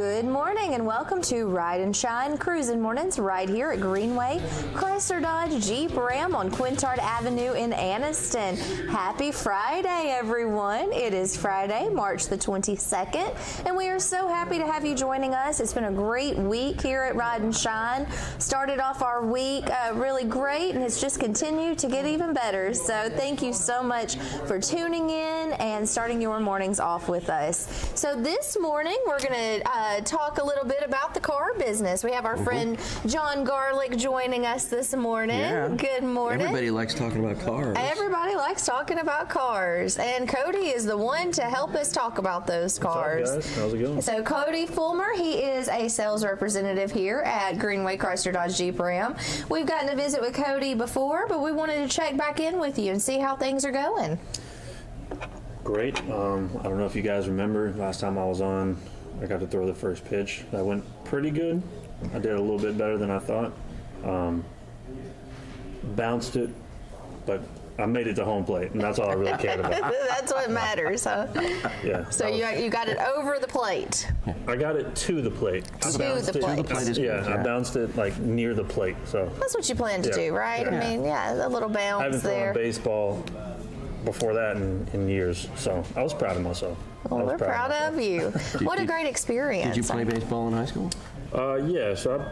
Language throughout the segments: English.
Good morning and welcome to Ride and Shine Cruising Mornings right here at Greenway Chrysler Dodge Jeep Ram on Quintard Avenue in Anniston. Happy Friday, everyone. It is Friday, March the 22nd, and we are so happy to have you joining us. It's been a great week here at Ride and Shine. Started off our week really great, and it's just continued to get even better. So thank you so much for tuning in and starting your mornings off with us. So this morning, we're going to talk a little bit about the car business. We have our friend John Garlick joining us this morning. Yeah. Good morning. Everybody likes talking about cars. Everybody likes talking about cars, and Cody is the one to help us talk about those cars. What's up, guys? How's it going? So Cody Fulmer, he is a sales representative here at Greenway Chrysler Dodge Jeep Ram. We've gotten to visit with Cody before, but we wanted to check back in with you and see how things are going. Great. I don't know if you guys remember, last time I was on, I got to throw the first pitch. That went pretty good. I did a little bit better than I thought. Bounced it, but I made it to home plate, and that's all I really cared about. That's what matters, huh? Yeah. So you got it over the plate. I got it to the plate. To the plate. To the plate is good, I bounced it like near the plate. So That's what you plan to Yeah. do, right? Yeah. I mean, yeah, a little I bounce haven't thrown there. a baseball before that in years, so I was proud of myself. Well, we're proud of you. What a great experience. Did you play baseball in high school? Yeah, so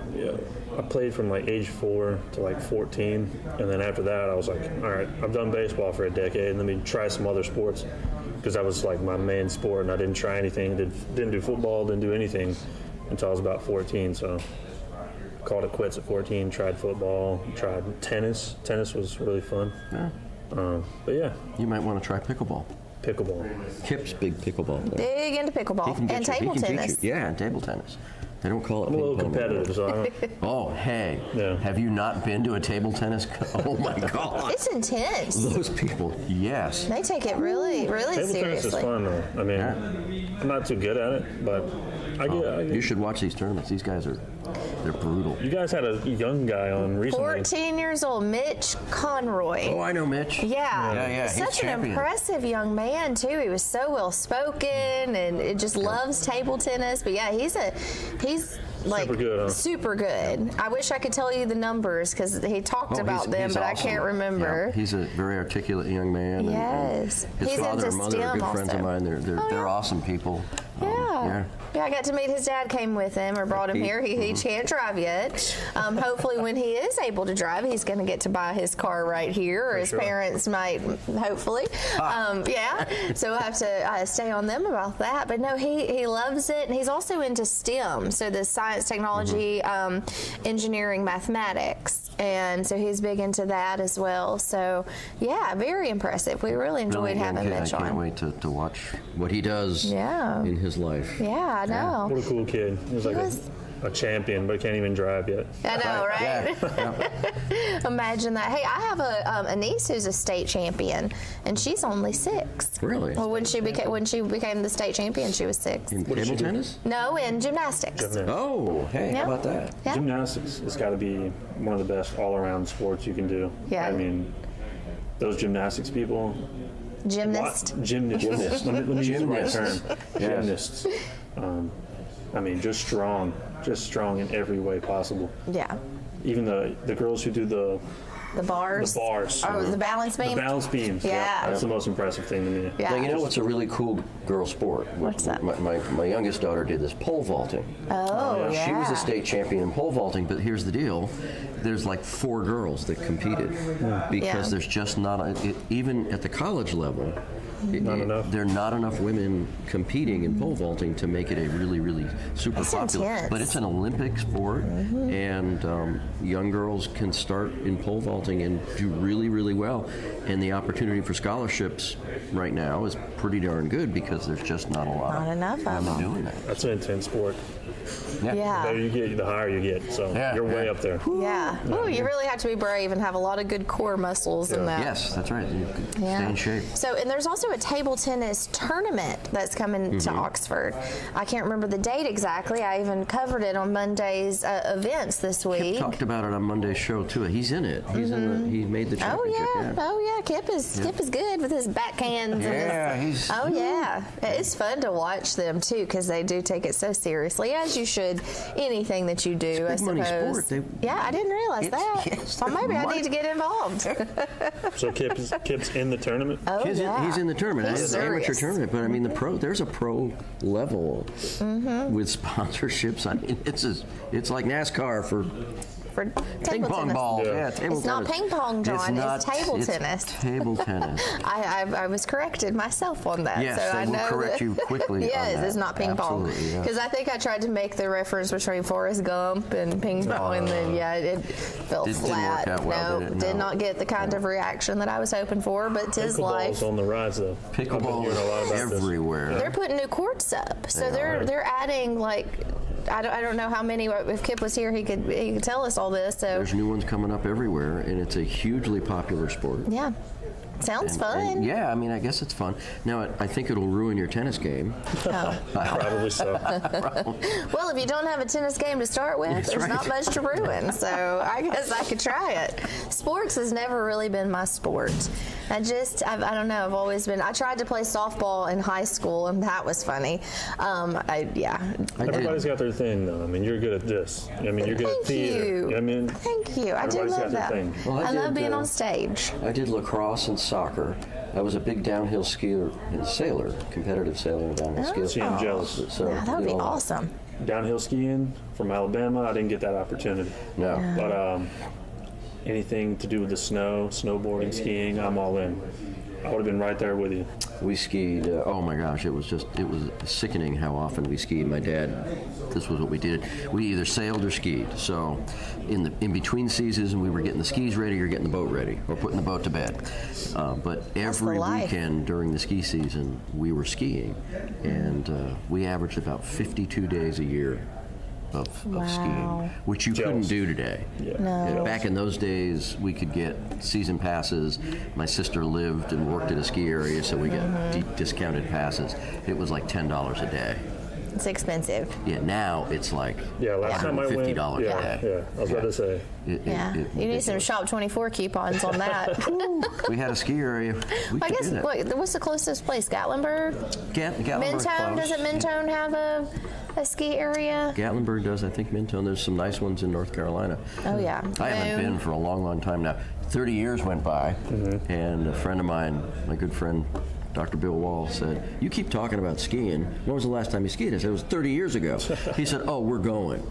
I played from like age 4 to like 14, and then after that I was like, all right, I've done baseball for a decade, let me try some other sports, because that was like my main sport, and I didn't try anything, didn't do football, didn't do anything until I was about 14, so called it quits at 14, tried football, tried tennis. Tennis was really fun. Yeah. But yeah, You might want to try pickleball. pickleball. Kip's big pickleball player. Big into He pickleball can get and you. table He can beat tennis. you. Yeah, and table tennis. They don't call it I'm a little ping pong anymore. competitive, so I don't. Oh, hey. Yeah. Have you not been to a table tennis? Oh, my God. It's intense. Those people, yes. They take it really, really Table tennis is seriously. fun though. I mean, I'm not too good at it, but I get. You should watch these tournaments. These guys they're brutal. You guys had a young guy on recently. 14 years old, Mitch Conroy. Oh, I know Mitch. Yeah. Yeah, he's Such an champion. impressive young man, too. He was so well spoken and it just loves table tennis. But yeah, he's like Super good, huh? super good. I wish I could tell you the numbers because he talked Oh, about them, he's but awesome. I can't remember. Yeah, he's a very articulate young man. and Yes. his He's father into and mother are STEM good friends of also. mine. They're awesome people. Yeah, I got to meet his dad. Came with him or brought him Pete. here. He can't drive yet. Hopefully, when he is able to drive, he's going to get to buy his car right here, or his sure. parents might. Hopefully, yeah. So we'll have to stay on them about that. But no, he loves it, and he's also into STEM. So the science, technology, engineering, mathematics, and so he's big into that as well. So yeah, very impressive. We really enjoyed Really young having kid. Mitch I can't on. wait to watch what he does Yeah. in his life. Yeah, I know. What a cool kid. He was like was- a champion, but can't even drive yet. I know, right? Yeah. Imagine that. Hey, I have a niece who's a state champion, and she's only 6. Really? Well, when she became the state champion, she was 6. In did table she do? tennis? No, in gymnastics. Oh, hey, Yeah. how about that? Yeah. Gymnastics has got to be one of the best all-around sports you can do. Yeah. I mean, those gymnastics people. Gymnast. Gymnasts. Let me use the right Gymnasts. term. Yes. Gymnasts. I mean, just strong in every way possible. Yeah. Even the girls who do the Bars. bars. Oh, the balance beam. The balance beams. Yeah. That's the most impressive thing to me. Yeah. Now, you know what's a really cool girl sport? What's that? My youngest daughter did this pole vaulting. Oh, yeah. She was a state champion in pole vaulting, but here's the deal. There's like 4 girls that competed because Yeah. there's just not, even at the college level, enough. there are not enough women competing in pole vaulting to make it a really, really super It's popular. intense. But it's an Olympic sport, and young girls can start in pole vaulting and do really, really well. And the opportunity for scholarships right now is pretty darn good because there's just not a lot Not enough of women them. doing that. That's an intense sport. The better you get, the higher you get. So you're way up there. Yeah. Oh, you really have to be brave and have a lot of good core muscles in that. Yes, that's right. You can stay in shape. So, and there's also a table tennis tournament that's coming to Oxford. I can't remember the date exactly. I even covered it on Monday's events this week. Kip talked about it on Monday's show too. He's in it. He's in the. He made the championship. Oh yeah. Kip is good with his backhands. It's fun to watch them too because they do take it so seriously, as you should. Anything that you do, I suppose. Sport. I didn't realize that. Yes, well, maybe I need to get involved. So Kip's in the tournament. Oh, He's in the tournament. It's an amateur tournament, but I mean there's a pro level with sponsorships. I mean it's like NASCAR for ping pong balls. Yeah, table it's not tennis. ping pong, John. It's table tennis. Table tennis. I was corrected myself on that. Yes, so they I will know correct you quickly. Yes, on that. it's not ping pong. Because I think I tried to make the reference between Forrest Gump and ping pong, and then it fell flat. Didn't work out well, did it? No. Did not get the kind of reaction that I was hoping for. But 'tis life. Pickleball's on the rise though. Pickleball is everywhere. They're putting new courts up, so they're adding like. I don't know how many. If Kip was here, he could tell us all this. So there's new ones coming up everywhere, and it's a hugely popular sport. Yeah, sounds fun. And I mean, I guess it's fun. Now, I think it'll ruin your tennis game. Probably so. Well, if you don't have a tennis game to start with, there's not much to ruin. So I guess I could try it. Sports has never really been my sport. I don't know. I've always been. I tried to play softball in high school, and that was funny. Everybody's got their thing, though. I mean, you're good at this. I mean, you're good at theater. I mean, thank you. I do love that. Well, I love being on stage. I did lacrosse and soccer. I was a big downhill skier and sailor, competitive sailor and downhill skier. See, I'm jealous. So that would be awesome. Downhill skiing from Alabama, I didn't get that opportunity. No. But anything to do with the snow, snowboarding, skiing, I'm all in. I would have been right there with you. We skied, oh my gosh, it was sickening how often we skied. My dad, this was what we did. We either sailed or skied. So in between seasons, we were getting the skis ready or getting the boat ready or putting the boat to bed. But every weekend during the ski season, we were skiing. And we averaged about 52 days a year of skiing, which you couldn't do today. No. Back in those days, we could get season passes. My sister lived and worked at a ski area, so we got deep discounted passes. It was like $10 a day. It's expensive. Yeah, now it's like last time I went, $50 a day. Yeah, I was about to say. You need some Shop 24 coupons on that. We had a ski area. I guess, what's the closest place? Gatlinburg? Mentone? Doesn't Mentone have a ski area? Gatlinburg does. I think Mentone. There's some nice ones in North Carolina. Oh, yeah. I haven't been for a long, long time now. 30 years went by, and a friend of mine, my good friend, Dr. Bill Wall, said, "You keep talking about skiing. When was the last time you skied?" I said, "It was 30 years ago." He said, "Oh, we're going."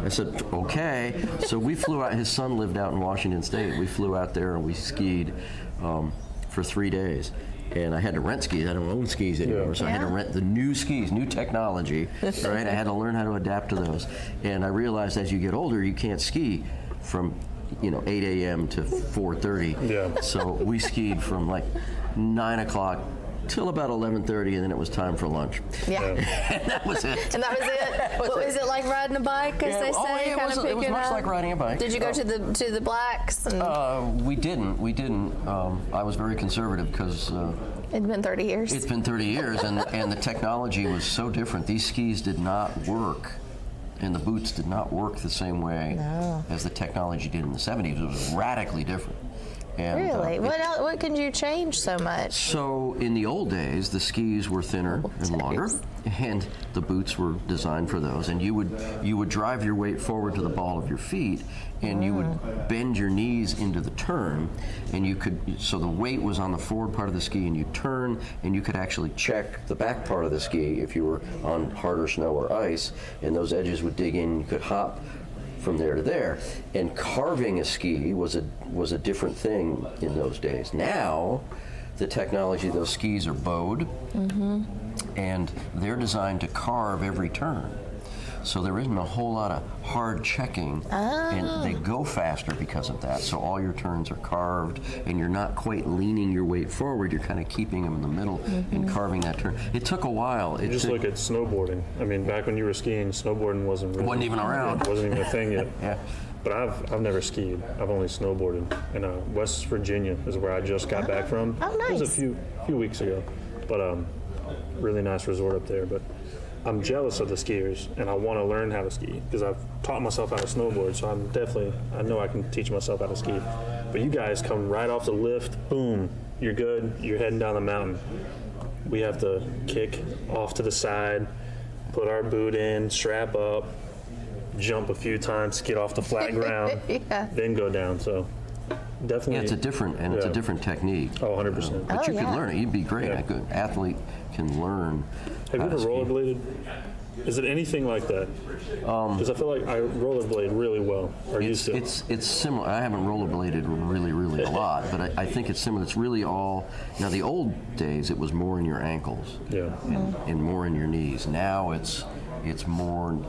I said, "Okay." So we flew out. His son lived out in Washington State. We flew out there and we skied for 3 days. And I had to rent skis. I don't own skis anymore, so I had to rent the new skis, new technology, right? I had to learn how to adapt to those. And I realized as you get older, you can't ski from 8 a.m. to 4:30. So we skied from like 9 o'clock till about 11:30, and then it was time for lunch. And that was it. And that was it. What was it like riding a bike, as they say? It was much like riding a bike. Did you go to the blacks? We didn't. I was very conservative because it'd been 30 years. It's been 30 years, and the technology was so different. These skis did not work, and the boots did not work the same way as the technology did in the 70s. It was radically different. And, really? What could you change so much? So in the old days, the skis were thinner and longer, and the boots were designed for those. And you would drive your weight forward to the ball of your feet, and you would bend your knees into the turn, and so the weight was on the forward part of the ski, and you turn, and you could actually check the back part of the ski if you were on harder snow or ice, and those edges would dig in. You could hop from there to there, and carving a ski was a different thing in those days. Now, the technology, those skis are bowed, and they're designed to carve every turn. so there isn't a whole lot of hard checking, and they go faster because of that. So all your turns are carved, and you're not quite leaning your weight forward. You're kind of keeping them in the middle and carving that turn. It took a while. Just look at snowboarding. I mean, back when you were skiing, snowboarding wasn't even around. It wasn't even a thing yet. Yeah. But I've never skied. I've only snowboarded. And West Virginia is where I just got back from. Oh, nice. It was a few weeks ago. But really nice resort up there. But I'm jealous of the skiers, and I want to learn how to ski because I've taught myself how to snowboard. So I know I can teach myself how to ski. But you guys come right off the lift, boom, you're good. You're heading down the mountain. We have to kick off to the side, put our boot in, strap up, jump a few times, get off the flat ground, then go down. So definitely. Yeah, it's a different technique. Oh, 100%. But you can learn it. You'd be great. A good athlete can learn. Have you ever rollerbladed? Is it anything like that? Because I feel like I rollerblade really well. It's similar. I haven't rollerbladed really a lot, but I think it's similar. It's really all. Now the old days, it was more in your ankles, and more in your knees. Now it's more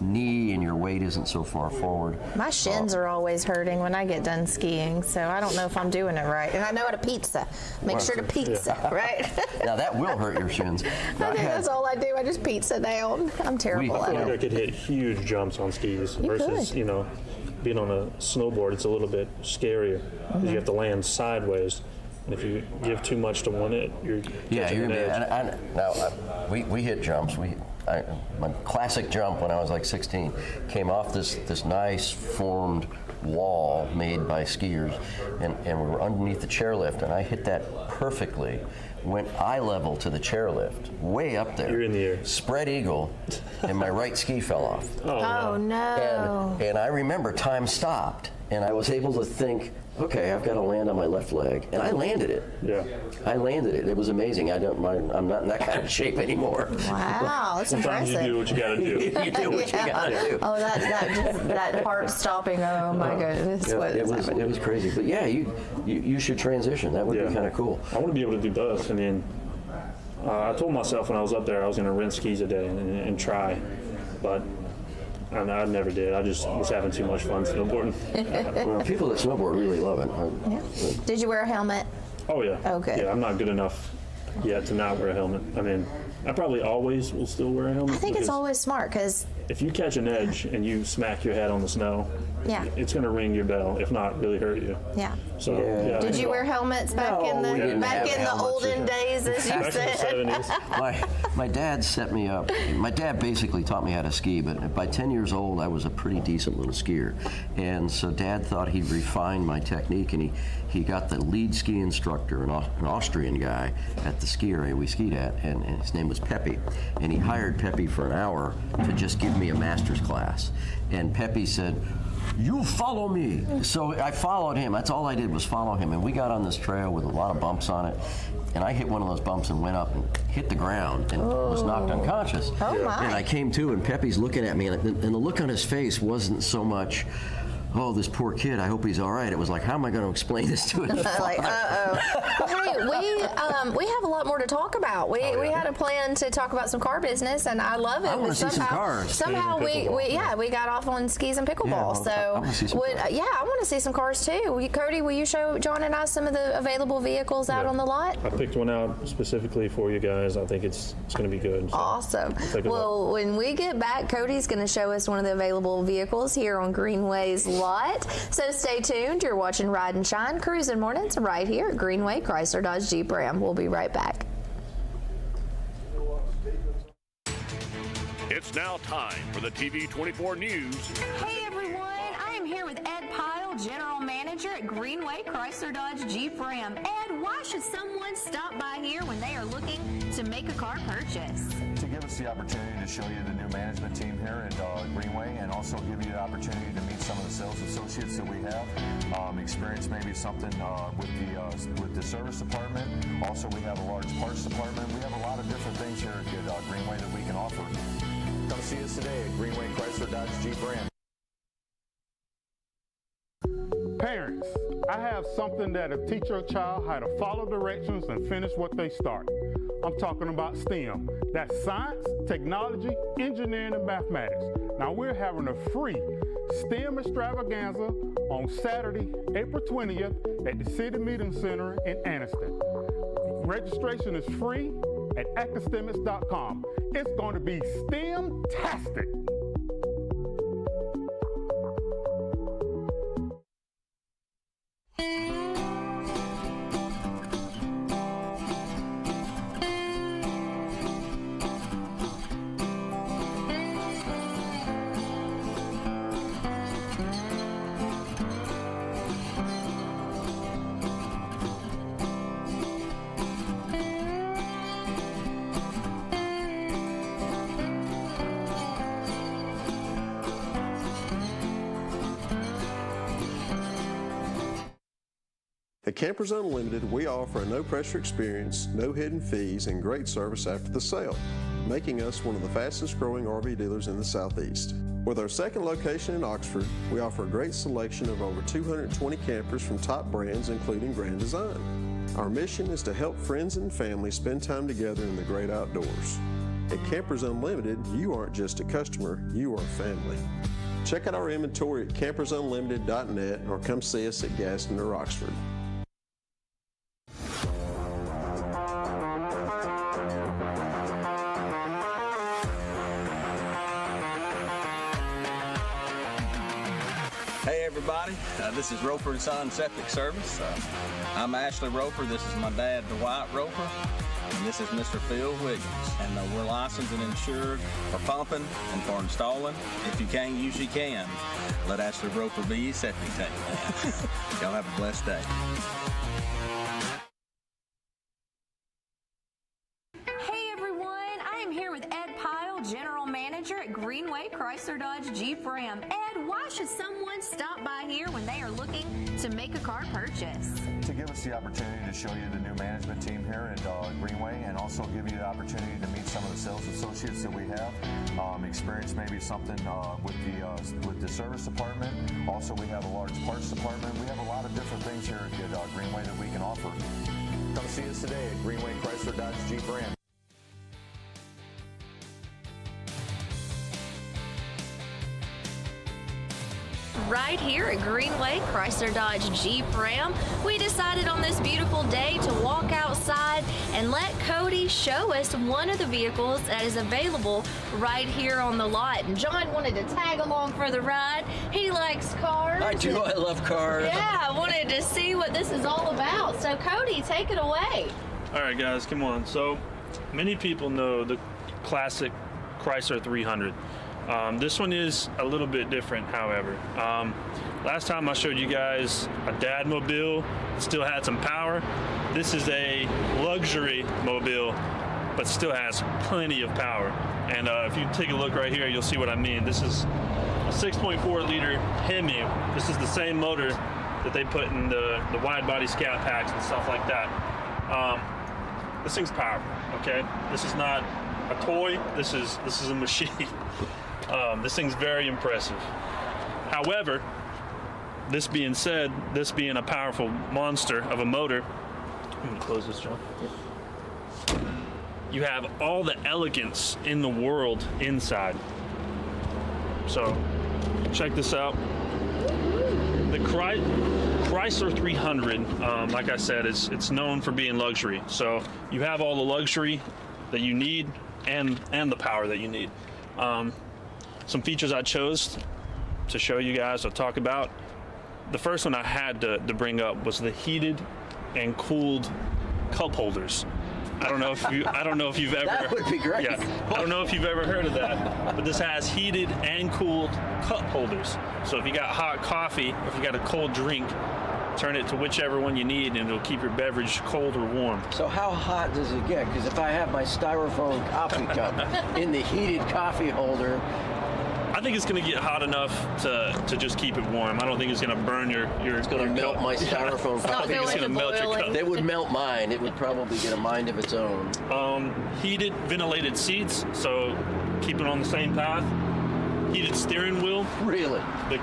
knee, and your weight isn't so far forward. My shins are always hurting when I get done skiing, so I don't know if I'm doing it right. And I know how to pizza. Make sure to pizza, right? Now that will hurt your shins. I think that's all I do. I just pizza down. I'm terrible I at feel like it. I could hit huge jumps on skis versus, being on a snowboard. It's a little bit scarier because you have to land sideways. And if you give too much to one you're catching an edge. We hit jumps. My classic jump when I was like 16 came off this nice formed wall made by skiers, and we were underneath the chairlift, and I hit that perfectly. Went eye level to the chairlift, way up there. You're in the air. Spread eagle, and my right ski fell off. Oh no! And I remember time stopped, and I was able to think, okay, I've got to land on my left leg, and I landed it. Yeah. I landed it. It was amazing. I'm not in that kind of shape anymore. Wow, that's Sometimes impressive. you do what you got to do. You do what you got to do. Oh, that heart stopping. Oh my goodness, It was crazy. But yeah, you should transition. That would be kind of cool. I want to be able to do both. I mean, I told myself when I was up there I was going to rent skis a day and try, but I never did. I just was having too much fun snowboarding. Well, people that snowboard really love it. Did you wear a helmet? Oh yeah. Okay. Yeah, I'm not good enough yet to not wear a helmet. I mean, I probably always will still wear a helmet. I think it's always smart because if you catch an edge and you smack your head on the snow, it's going to ring your bell, if not really hurt you. Yeah. So, Did you wear helmets back in the olden days, as you said? In the 70s. My dad set me up. My dad basically taught me how to ski, but by 10 years old, I was a pretty decent little skier. And so Dad thought he'd refine my technique, and he got the lead ski instructor, an Austrian guy, at the ski area we skied at, and his name was Pepe. And he hired Pepe for an hour to just give me a master's class. And Pepe said, "You follow me." So I followed him. That's all I did was follow him. And we got on this trail with a lot of bumps on it. And I hit one of those bumps and went up and hit the ground and was knocked unconscious. Oh, my. And I came to, and Pepe's looking at me, and the look on his face wasn't so much, oh, this poor kid, I hope he's all right. It was like, how am I going to explain this to his father? Like, hey, we have a lot more to talk about. We had a plan to talk about some car business, and I love it. I want to see some cars. Somehow we got off on skis and pickleball. I want to see some cars. I want to see some cars too. Cody, will you show John and I some of the available vehicles out on the lot? I picked one out specifically for you guys. I think it's going to be good. So Awesome. Well, when we get back, Cody's going to show us one of the available vehicles here on Greenway's lot. So stay tuned. You're watching Ride and Shine Cruising Mornings right here at Greenway Chrysler Dodge Jeep Ram. We'll be right back. It's now time for the TV24 News. Hey everyone, I am here with Ed Pyle, General Manager at Greenway Chrysler Dodge Jeep Ram. Ed, why should someone stop by here when they are looking to make a car purchase? To give us the opportunity to show you the new management team here at Greenway, and also give you the opportunity to meet some of the sales associates that we have, experience maybe something with the service department. Also, we have a large parts department. We have a lot of different things here at Greenway that we can offer. Come see us today at Greenway Chrysler Dodge Jeep Ram. Parents, I have something that'll teach your child how to follow directions and finish what they start. I'm talking about STEM. That's science, technology, engineering, and mathematics. Now we're having a free STEM extravaganza on Saturday, April 20th at the City Meeting Center in Anniston. Registration is free at academics.com. It's going to be STEM-tastic. At Campers Unlimited, we offer a no-pressure experience, no hidden fees, and great service after the sale, making us one of the fastest-growing RV dealers in the Southeast. With our second location in Oxford, we offer a great selection of over 220 campers from top brands, including Grand Design. Our mission is to help friends and family spend time together in the great outdoors. At Campers Unlimited, you aren't just a customer, you are family. Check out our inventory at campersunlimited.net or come see us at Gaston or Oxford. Hey everybody, this is Roper & Son Septic Service. I'm Ashley Roper, this is my dad Dwight Roper, and this is Mr. Phil Wiggins. And we're licensed and insured for pumping and for installing. If you can't use, you can. Let Ashley Roper be your septic tank man. Y'all have a blessed day. General Manager at Greenway Chrysler Dodge Jeep Ram. Ed, why should someone stop by here when they are looking to make a car purchase? To give us the opportunity to show you the new management team here at Greenway, and also give you the opportunity to meet some of the sales associates that we have. Experience maybe something with the service department. Also, we have a large parts department. We have a lot of different things here at Greenway that we can offer. Come see us today at Greenway Chrysler Dodge Jeep Ram. Right here at Greenway Chrysler Dodge Jeep Ram, we decided on this beautiful day to walk outside and let Cody show us one of the vehicles that is available right here on the lot. And John wanted to tag along for the ride. He likes cars. I do. I love cars. Yeah, I wanted to see what this is all about. So Cody, take it away. All right, guys, come on. So many people know the classic Chrysler 300. This one is a little bit different, however. Last time I showed you guys a dad mobile, still had some power. This is a luxury mobile, but still has plenty of power. And if you take a look right here, you'll see what I mean. This is a 6.4 liter Hemi. This is the same motor that they put in the wide body Scout packs and stuff like that. This thing's powerful, okay? This is not a toy, this is a machine. This thing's very impressive. However, this being said, this being a powerful monster of a motor, I'm gonna close this, John. You have all the elegance in the world inside. So, check this out. The Chrysler 300, like I said, it's known for being luxury. So you have all the luxury that you need and the power that you need. Some features I chose to show you guys or talk about. The first one I had to bring up was the heated and cooled cup holders. I don't know if you've ever. That would be great. Yeah, I don't know if you've ever heard of that, but this has heated and cooled cup holders. So if you got hot coffee, or if you got a cold drink, turn it to whichever one you need, and it'll keep your beverage cold or warm. So how hot does it get? Because if I have my styrofoam coffee cup in the heated coffee holder, I think it's going to get hot enough to just keep it warm. I don't think it's going to burn your. it's going to melt my styrofoam I coffee. think it's going to melt your cup. They would melt mine. It would probably get a mind of its own. Heated, ventilated seats, so keep it on the same path. Heated steering wheel. Really? The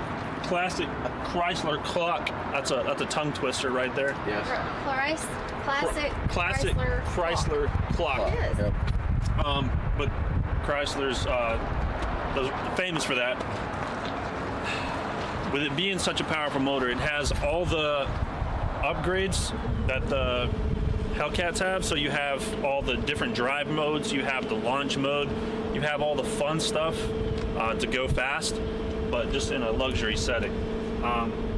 classic Chrysler clock. That's a tongue twister right there. Yes. Classic Chrysler clock. Yes. Yep. But Chrysler's famous for that. With it being such a powerful motor, it has all the upgrades that the Hellcats have. So you have all the different drive modes, you have the launch mode, you have all the fun stuff to go fast, but just in a luxury setting.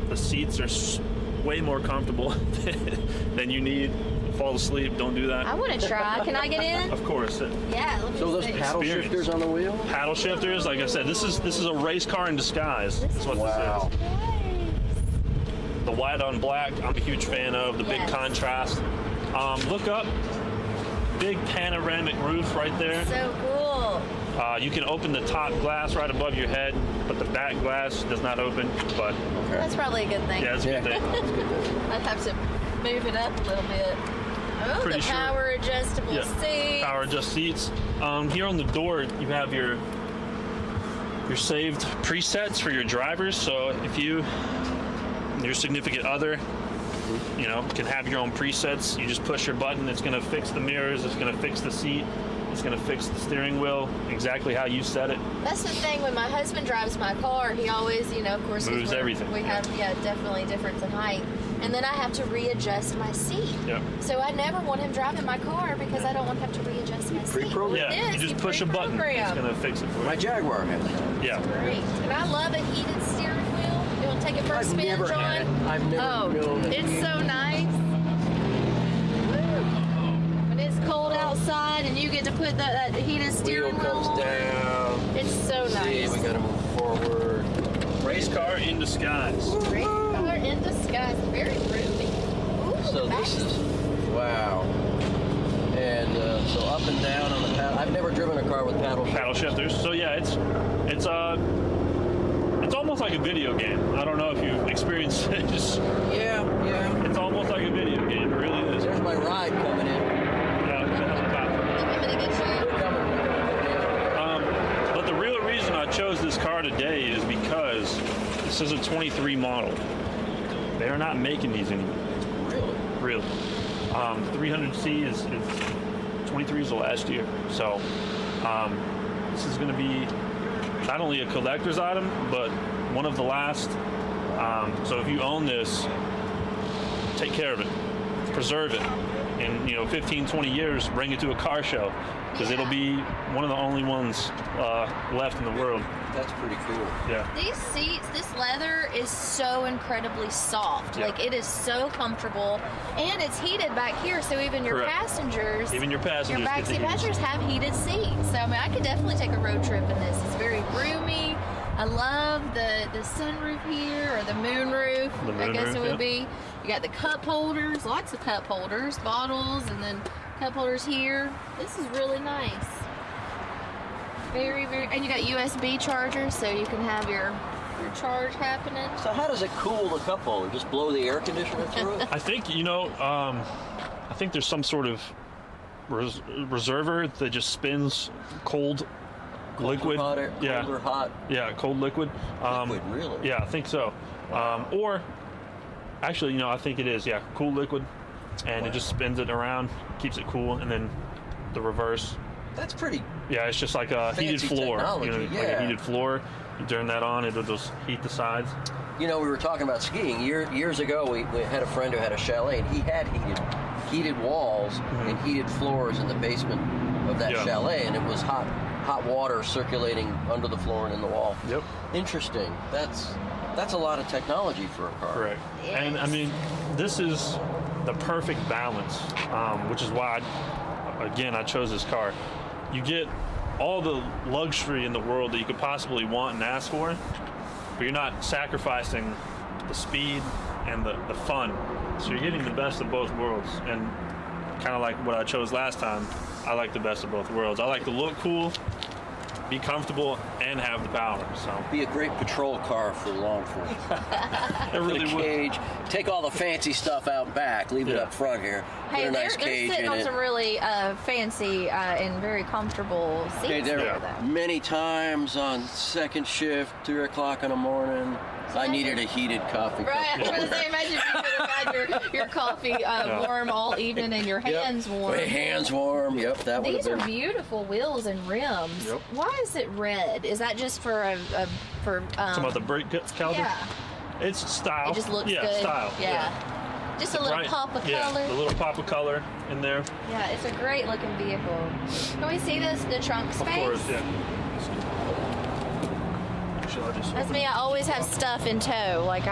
The seats are way more comfortable than you need. Fall asleep, don't do that. I want to try. Can I get in? Of course. Yeah. Let me So those see. paddle Experience. shifters on the wheel? Paddle shifters, like I said, this is a race car in disguise. That's what Wow. this is. The white on black, I'm a huge fan of. The big Yes. contrast. Look up, big panoramic roof right there. So cool. You can open the top glass right above your head, but the back glass does not open. But That's probably a good thing. yeah, it's a good thing. I'd have to move it up a little bit. Oh, Pretty the sure. power adjustable seats. Power adjust seats. Here on the door, you have your saved presets for your drivers. So if your significant other, can have your own presets. You just push your button. It's going to fix the mirrors. It's going to fix the seat. It's going to fix the steering wheel exactly how you set it. That's the thing. When my husband drives my car, he always, of course, Moves everything. We have, definitely difference in height. And then I have to readjust my seat. Yep. So I never want him driving my car because I don't want to have to readjust my seat. Pre-programmed? Yeah, It is. you just push a button. It's pre-programmed. going to fix it for you. My Jaguar has that. Yeah. Great. And I love a heated steering wheel. You want to take it for a I've spin, never John? had it. I've never known it. It's so nice. Woo. When it's cold outside and you get to put that heated steering wheel comes on. down. It's so nice. See, we gotta move forward. Race car in disguise. Great color in disguise. Very roomy. Ooh, So the back this is, wow. And so up and down on the paddle. I've never driven a car with paddle shifters. Paddle shifters. So yeah, it's almost like a video game. I don't know if you've experienced it. Yeah. It's almost like a video game. It really is. There's my ride coming in. Yeah, it's a helicopter. I'm gonna get you. They're coming. But the real reason I chose this car today is because this is a 23 model. They are not making these anymore. Really. 300C is 23 is the last year. So this is going to be not only a collector's item, but one of the last. So if you own this, take care of it, preserve it. In 15, 20 years, bring it to a car show because it'll be one of the only ones left in the world. That's pretty cool. Yeah. These seats, this leather is so incredibly soft. Yeah. Like it is so comfortable, and it's heated back here, so even your Correct. passengers, Even your passengers your get backseat to use passengers have heated seats. So I mean, I could definitely take a road trip in this. It's very roomy. I love the sunroof here, or the moonroof. The I guess moonroof, it would yeah. be. You got the cup holders, lots of cup holders, bottles, and then cup holders here. This is really nice. Very, very, and you got USB chargers, so you can have your charge happening. So how does it cool the cup holder? Just blow the air conditioner through it? I think I think there's some sort of reservoir that just spins cold liquid. Hot air, Yeah. cold or hot? Yeah, cold liquid. Liquid, really? Yeah, I think so. Or actually, I think it is. Yeah, cool liquid, and it just spins it around, keeps it cool, and then the reverse. That's pretty. Yeah, it's just like a heated Fancy floor. technology, Like a yeah. heated floor. You turn that on, it'll just heat the sides. We were talking about skiing. Years ago, we had a friend who had a chalet, and he had heated walls and heated floors in the basement of that Yeah. chalet, and it was hot water circulating under the floor and in the wall. Yep. Interesting. That's a lot of technology for a car. Correct. And I mean, this is the perfect balance, which is why, I chose this car. You get all the luxury in the world that you could possibly want and ask for, but you're not sacrificing the speed and the fun. So you're getting the best of both worlds. And kind of like what I chose last time, I like the best of both worlds. I like to look cool, be comfortable, and have the power. So Be a great patrol car for law enforcement. it really Put a would. cage. Take all the fancy stuff out back. Leave it Yeah. up front here. Hey, Put a nice they're cage sitting in on it. some really fancy and very comfortable seats Okay, there there, though. many times on second shift, 3 o'clock in the morning, I needed a heated coffee cup. Right, I was going to say, imagine if you could have had your coffee warm all evening and your hands warm. My hands warm. Yep, that would have These are been. beautiful wheels and rims. Yep. Why is it red? Is that just for Some of the brake caliber. yeah? It's style. It just looks yeah, good. Style. Yeah. Just a little Right. pop of Yeah, color. the little pop of color in there. Yeah, it's a great looking vehicle. Can we see the trunk space? Of course, yeah. Actually, I'll just That's open me. I always have stuff in tow. Like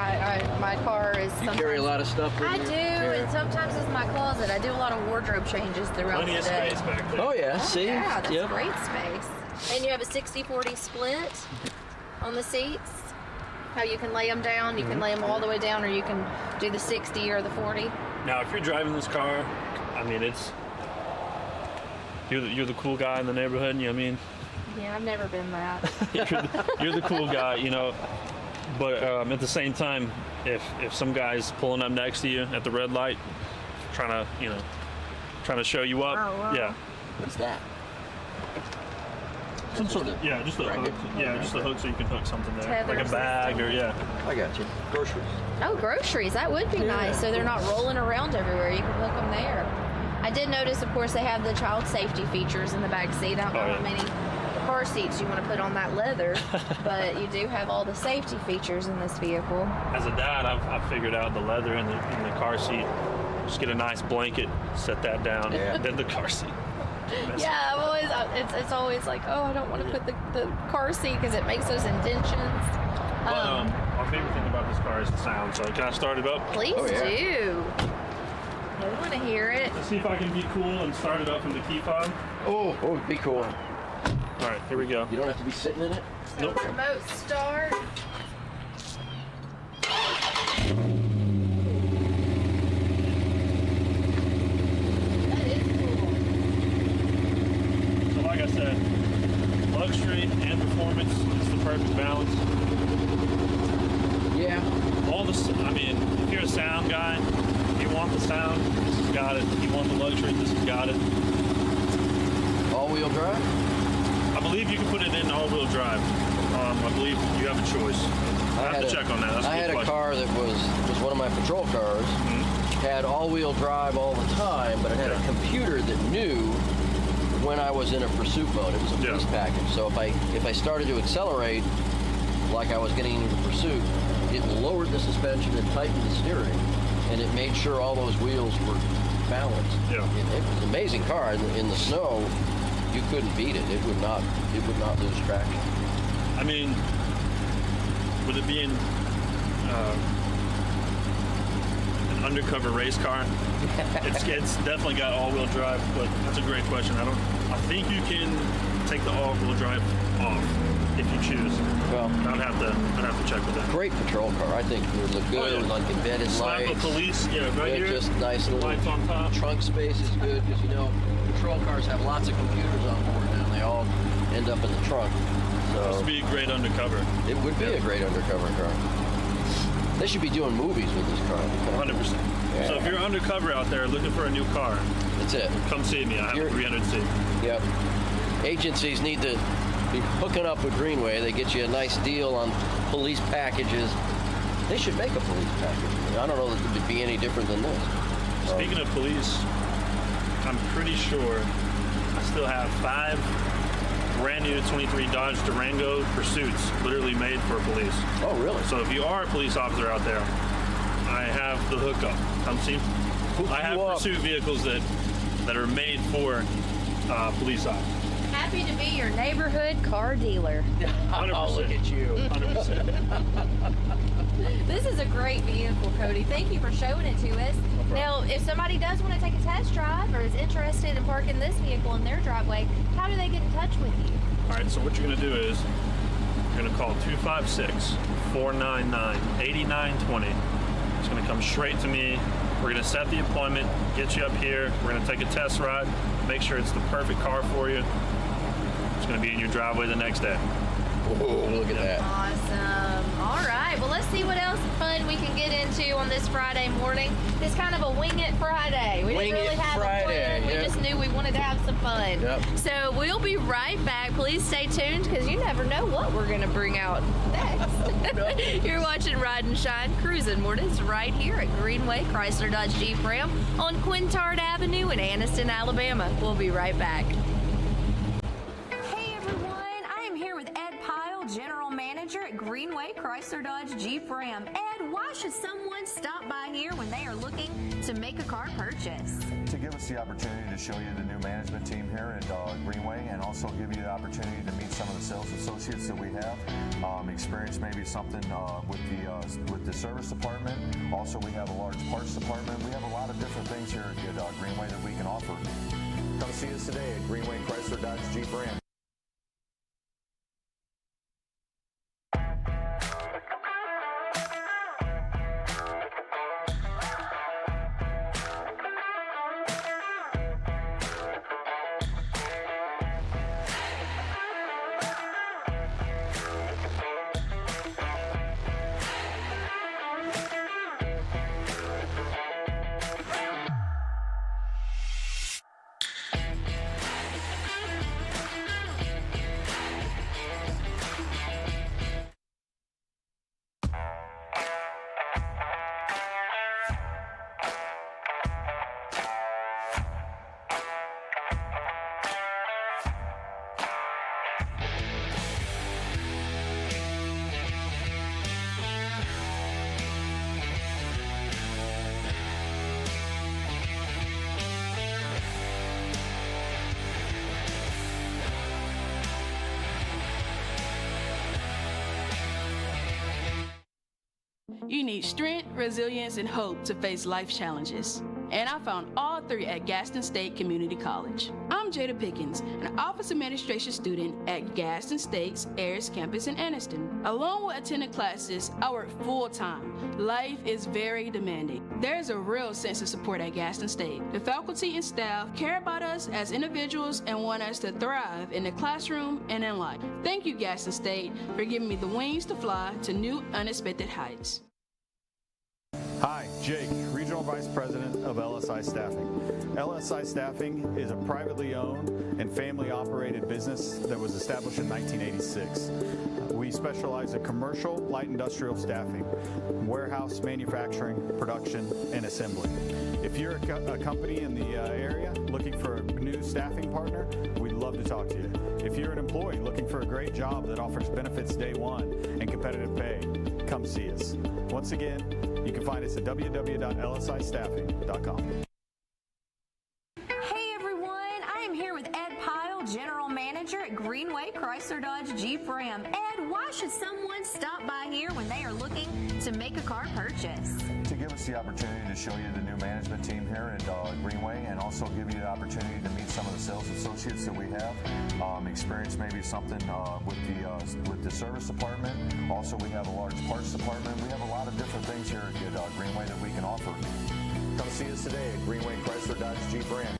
my car is. You carry a lot of stuff with I you? do, Yeah. and sometimes it's my closet. I do a lot of wardrobe changes throughout plenty the of day. space back there. Oh, yeah. See? Yeah, that's Yep. great space. And you have a 60-40 split on the seats. How you can lay them down. You can lay them all the way down, or you can do the 60 or the 40. Now, if you're driving this car, I mean, it's you're the cool guy in the neighborhood. You know what I mean? Yeah, I've never been that. you're the cool guy, you know. But at the same time, if some guy's pulling up next to you at the red light, trying to show you up, Oh, wow. yeah, What's that? some sort of just a hook, just a hook so you can hook something there, Tether like a bag system. or I got you. Groceries. Oh, groceries. That would be nice. So they're not rolling around everywhere. You can hook them there. I did notice, of course, they have the child safety features in the back seat. I don't know Oh, yeah. how many car seats you want to put on that leather, but you do have all the safety features in this vehicle. As a dad, I've figured out the leather in the car seat. Just get a nice blanket, set that down, Yeah. and then the car seat. Yeah, I'm always it's always like, oh, I don't want to put the car seat because it makes those indentions. But my favorite thing about this car is the sound. So can I start it up? Please Oh, yeah. do. We want to hear it. Let's see if I can be cool and start it up from the key fob. Oh, be cool. All right, here we go. You don't have to be sitting in it? Nope. Remote start. That is cool. So like I said, luxury and performance is the perfect balance. Yeah. I mean, if you're a sound guy, if you want the sound, this has got it. If you want the luxury, this has got it. All-wheel drive? I believe you can put it in all-wheel drive. I believe you have a choice. I have to check on that. That's a I good had a question. car that was one of my patrol cars. Had all-wheel drive all the time, but it had a computer that knew when I was in a pursuit mode. It was a police package. So if I started to accelerate like I was getting into pursuit, it lowered the suspension and tightened the steering, and it made sure all those wheels were balanced. Yeah. It was an amazing car. In the snow, you couldn't beat it. It would not lose traction. I mean, with it being an undercover race car, it's definitely got all-wheel drive. But that's a great question. I think you can take the all-wheel drive off if you choose. Well, I'd have to check with that. great patrol car. I think it would look good with like embedded Slap lights. a police, right here. Just nice little lights on top. trunk space is good because patrol cars have lots of computers on board now. And they all end up in the trunk. This So would be a great undercover. it would be a great undercover car. They should be doing movies with this car. 100%. Yeah. So if you're undercover out there looking for a new car, That's it. come see me. I have a 300C. Yep. Agencies need to be hooking up with Greenway. They get you a nice deal on police packages. They should make a police package. I don't know that it would be any different than this. Speaking of police, I'm pretty sure I still have 5 brand new 23 Dodge Durango Pursuits literally made for police. Oh, really? So if you are a police officer out there, I have the hookup. Come see. I have you up. pursuit vehicles that are made for police officers. Happy to be your neighborhood car dealer. 100%. Oh, look at you. 100%. This is a great vehicle, Cody. Thank you for showing it to us. Now, if somebody does want to take a test drive or is interested in parking this vehicle in their driveway, how do they get in touch with you? All right, so what you're going to do is you're going to call 256-499-8920. It's going to come straight to me. We're going to set the appointment, get you up here. We're going to take a test ride, make sure it's the perfect car for you. It's going to be in your driveway the next day. Whoa, look at that. Awesome. All right. Well, let's see what else fun we can get into on this Friday morning. It's kind of a Wing It Friday. We didn't really have a plan. We just knew we wanted to have some fun. Yep. So we'll be right back. Please stay tuned because you never know what we're going to bring out next. You're watching Ride and Shine Cruising Mornings right here at Greenway Chrysler Dodge Jeep Ram on Quintard Avenue in Anniston, Alabama. We'll be right back. Hey everyone, I am here with Ed Pyle, General Manager at Greenway Chrysler Dodge Jeep Ram. Ed, why should someone stop by here when they are looking to make a car purchase? To give us the opportunity to show you the new management team here at Greenway, and also give you the opportunity to meet some of the sales associates that we have. Experience maybe something with the service department. Also, we have a large parts department. We have a lot of different things here at Greenway that we can offer. Come see us today at Greenway Chrysler Dodge Jeep Ram. You need strength, resilience, and hope to face life challenges. And I found all three at Gaston State Community College. I'm Jada Pickens, an office administration student at Gaston State's Ayers campus in Anniston. Along with attending classes, I work full-time. Life is very demanding. There's a real sense of support at Gaston State. The faculty and staff care about us as individuals and want us to thrive in the classroom and in life. Thank you, Gaston State, for giving me the wings to fly to new, unexpected heights. Hi, Jake, Regional Vice President of LSI Staffing. LSI Staffing is a privately owned and family-operated business that was established in 1986. We specialize in commercial, light industrial staffing, warehouse, manufacturing, production, and assembly. If you're a company in the area looking for a new staffing partner, we'd love to talk to you. If you're an employee looking for a great job that offers benefits day one and competitive pay, come see us. Once again, you can find us at www.lsistaffing.com. Hey everyone, I am here with Ed Pyle, General Manager at Greenway Chrysler Dodge Jeep Ram. Ed, why should someone stop by here when they are looking to make a car purchase? To give us the opportunity to show you the new management team here at Greenway, and also give you the opportunity to meet some of the sales associates that we have. Experience maybe something with the service department. Also, we have a large parts department. We have a lot of different things here at Greenway that we can offer. Come see us today at Greenway Chrysler Dodge Jeep Ram.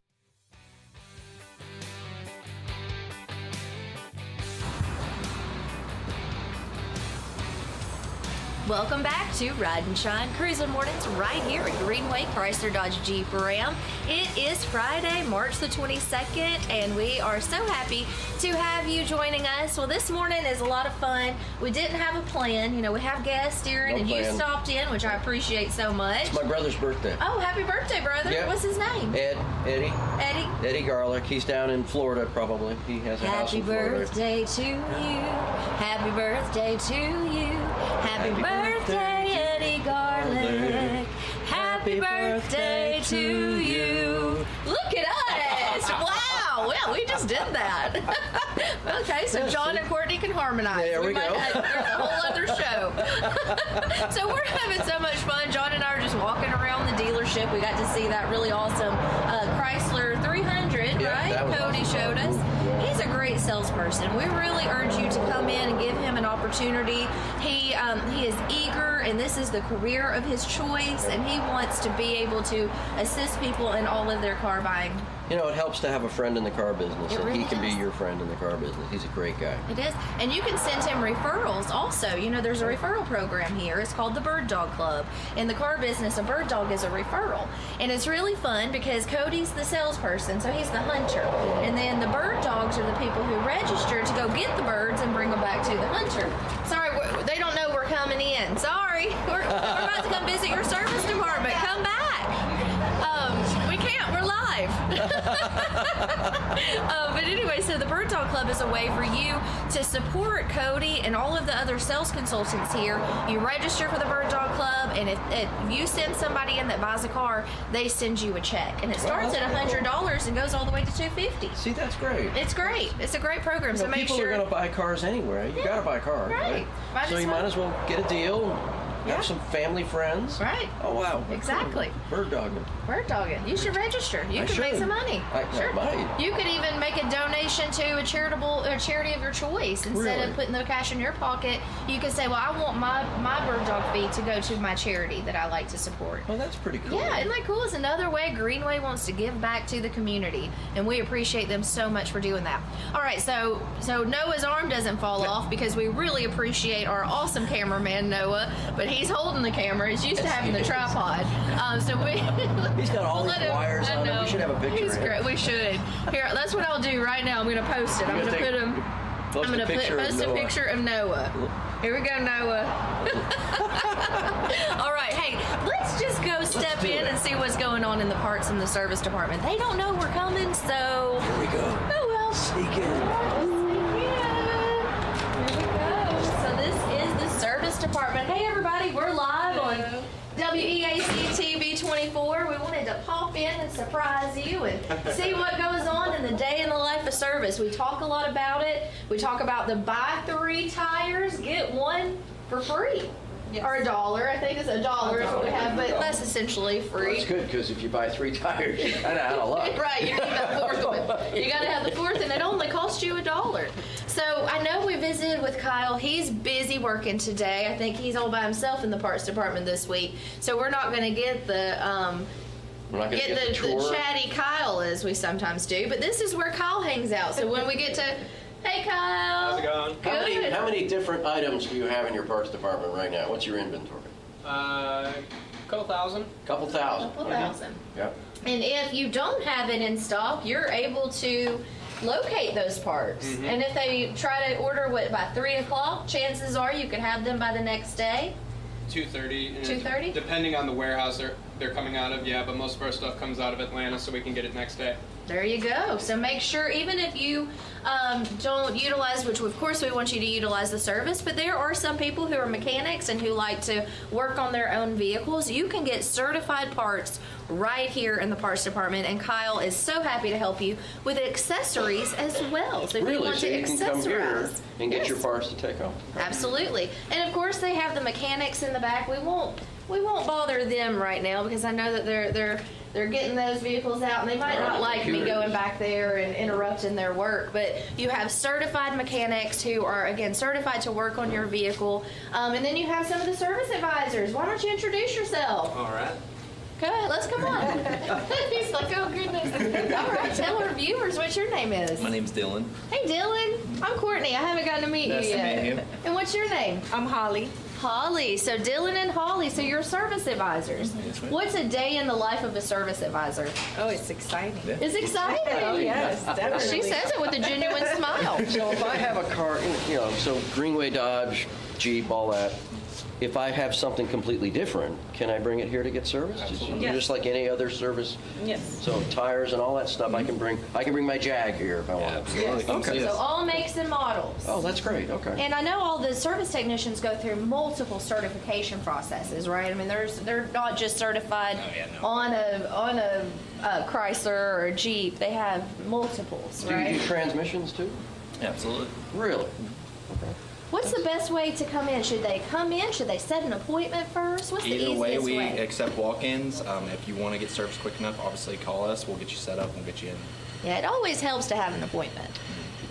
Welcome back to Ride and Shine Cruising Mornings right here at Greenway Chrysler Dodge Jeep Ram. It is Friday, March the 22nd, and we are so happy to have you joining us. Well, this morning is a lot of fun. We didn't have a plan. You know, we have guests steering, and you stopped in, which I appreciate so much. It's my brother's birthday. Oh, happy birthday, brother. Yep. What's his name? Eddie Garlick. He's down in Florida, probably. He has a house in Florida. Happy birthday to you. Happy birthday to you. Happy birthday, Eddie Garlick. Happy birthday to you. Look at us. Wow. Well, we just did that. Okay, so John and Courtney can harmonize. There we go. There's a whole other show. So we're having so much fun. John and I are just walking around the dealership. We got to see that really awesome Chrysler 300, right? Cody showed us. He's a great salesperson. We really urge you to come in and give him an opportunity. He is eager, and this is the career of his choice, and he wants to be able to assist people in all of their car buying. You know, it helps to have a friend in the car business, and he can be your friend in the car business. He's a great guy. It is. And you can send him referrals also. You know, there's a referral program here. It's called the Bird Dog Club. In the car business, a bird dog is a referral. And it's really fun because Cody's the salesperson, so he's the hunter. And then the bird dogs are the people who register to go get the birds and bring them back to the hunter. Sorry, they don't know we're coming in. Sorry. We're about to come visit your service department. Come back. We can't. We're live. But anyway, so the Bird Dog Club is a way for you to support Cody and all of the other sales consultants here. You register for the Bird Dog Club, and if you send somebody in that buys a car, they send you a check. And it starts at $100 and goes all the way to $250. See, that's great. It's great. It's a great program. So make people sure are going to buy cars anyway. You got to buy cars, right? So you might as well get a deal. Have some family friends. Right. Oh, wow. Exactly. Cool. Bird dogging. Bird dogging. You should register. You can make some money. I might. You could even make a donation to a charity of your choice. Instead of putting the cash in your pocket, you could say, well, I want my bird dog fee to go to my charity that I like to support. Well, that's pretty cool. Yeah, isn't that cool? It's another way Greenway wants to give back to the community, and we appreciate them so much for doing that. All right, so Noah's arm doesn't fall off because we really appreciate our awesome cameraman, Noah, but he's holding the camera. He's used to having the tripod. He's got all these wires on him. We should have a picture. He's great. We should. Here, that's what I'll do right now. I'm going to post it. I'm going to put him. I'm going to post a picture of Noah. Here we go, Noah. All right, hey, let's just go step in and see what's going on in the parts and the service department. They don't know we're coming, so. Here we go. Oh well. Sneak in. So this is the service department. Hey everybody, we're live on WEAC TV24. We wanted to pop in and surprise you and see what goes on in the day in the life of service. We talk a lot about it. We talk about the buy 3 tires, get 1 for free. Yes. Or $1. I think it's $1 is what we have, but that's essentially free. Well, that's good because if you buy 3 tires, you're kind of out of luck. Right, you need that 4th one. You got to have the 4th, and it only costs you $1. So I know we visited with Kyle. He's busy working today. I think he's all by himself in the parts department this week. So we're not going to get the the chatty Kyle as we sometimes do. But this is where Kyle hangs out. So when we get to hey, Kyle. How's it going? Good. How many different items do you have in your parts department right now? What's your inventory? Couple thousand. Couple thousand. Yep. And if you don't have it in stock, you're able to locate those parts. Mm-hmm. And if they try to order by 3 o'clock, chances are you could have them by the next day. 2:30. 2:30? Depending on the warehouse they're coming out of, yeah, but most of our stuff comes out of Atlanta, so we can get it next day. There you go. So make sure, even if you don't utilize, which of course we want you to utilize the service, but there are some people who are mechanics and who like to work on their own vehicles. You can get certified parts right here in the parts department, and Kyle is so happy to help you with accessories as well. So if you want to you can come here and get your yes, parts to take home. Absolutely. And of course they have the mechanics in the back. We won't bother them right now because I know that they're getting those vehicles out, and they might not like me going back there and interrupting their work. But you have certified mechanics who are, again, certified to work on your vehicle. And then you have some of the service advisors. Why don't you introduce yourself? All right. Go ahead, let's come on. He's like, oh, goodness. All right, tell our viewers what your name is. My name's Dylan. Hey, Dylan. I'm Courtney. I haven't gotten to meet you yet. Nice to meet you. And what's your name? I'm Holly. Holly. So Dylan and Holly, so you're service advisors. Yes, ma'am. What's a day in the life of a service advisor? Oh, it's exciting. Yeah. It's exciting. Oh, yes, definitely. She says it with a genuine smile. So if I have a car, so Greenway, Dodge, Jeep, all that, if I have something completely different, can I bring it here to get serviced? Yes. Just like any other service? Yes. So tires and all that stuff, I can bring my Jag here if I want. Absolutely. Okay. So all makes and models. Oh, that's great. Okay. And I know all the service technicians go through multiple certification processes, right? I mean, they're not just certified on a Chrysler or a Jeep. They have multiples, right? Do you do transmissions too? Absolutely. Really? Okay. What's the best way to come in? Should they come in? Should they set an appointment first? What's the Either easiest way, we way? accept walk-ins. If you want to get service quick enough, obviously call us. We'll get you set up. We'll get you in. Yeah, it always helps to have an appointment.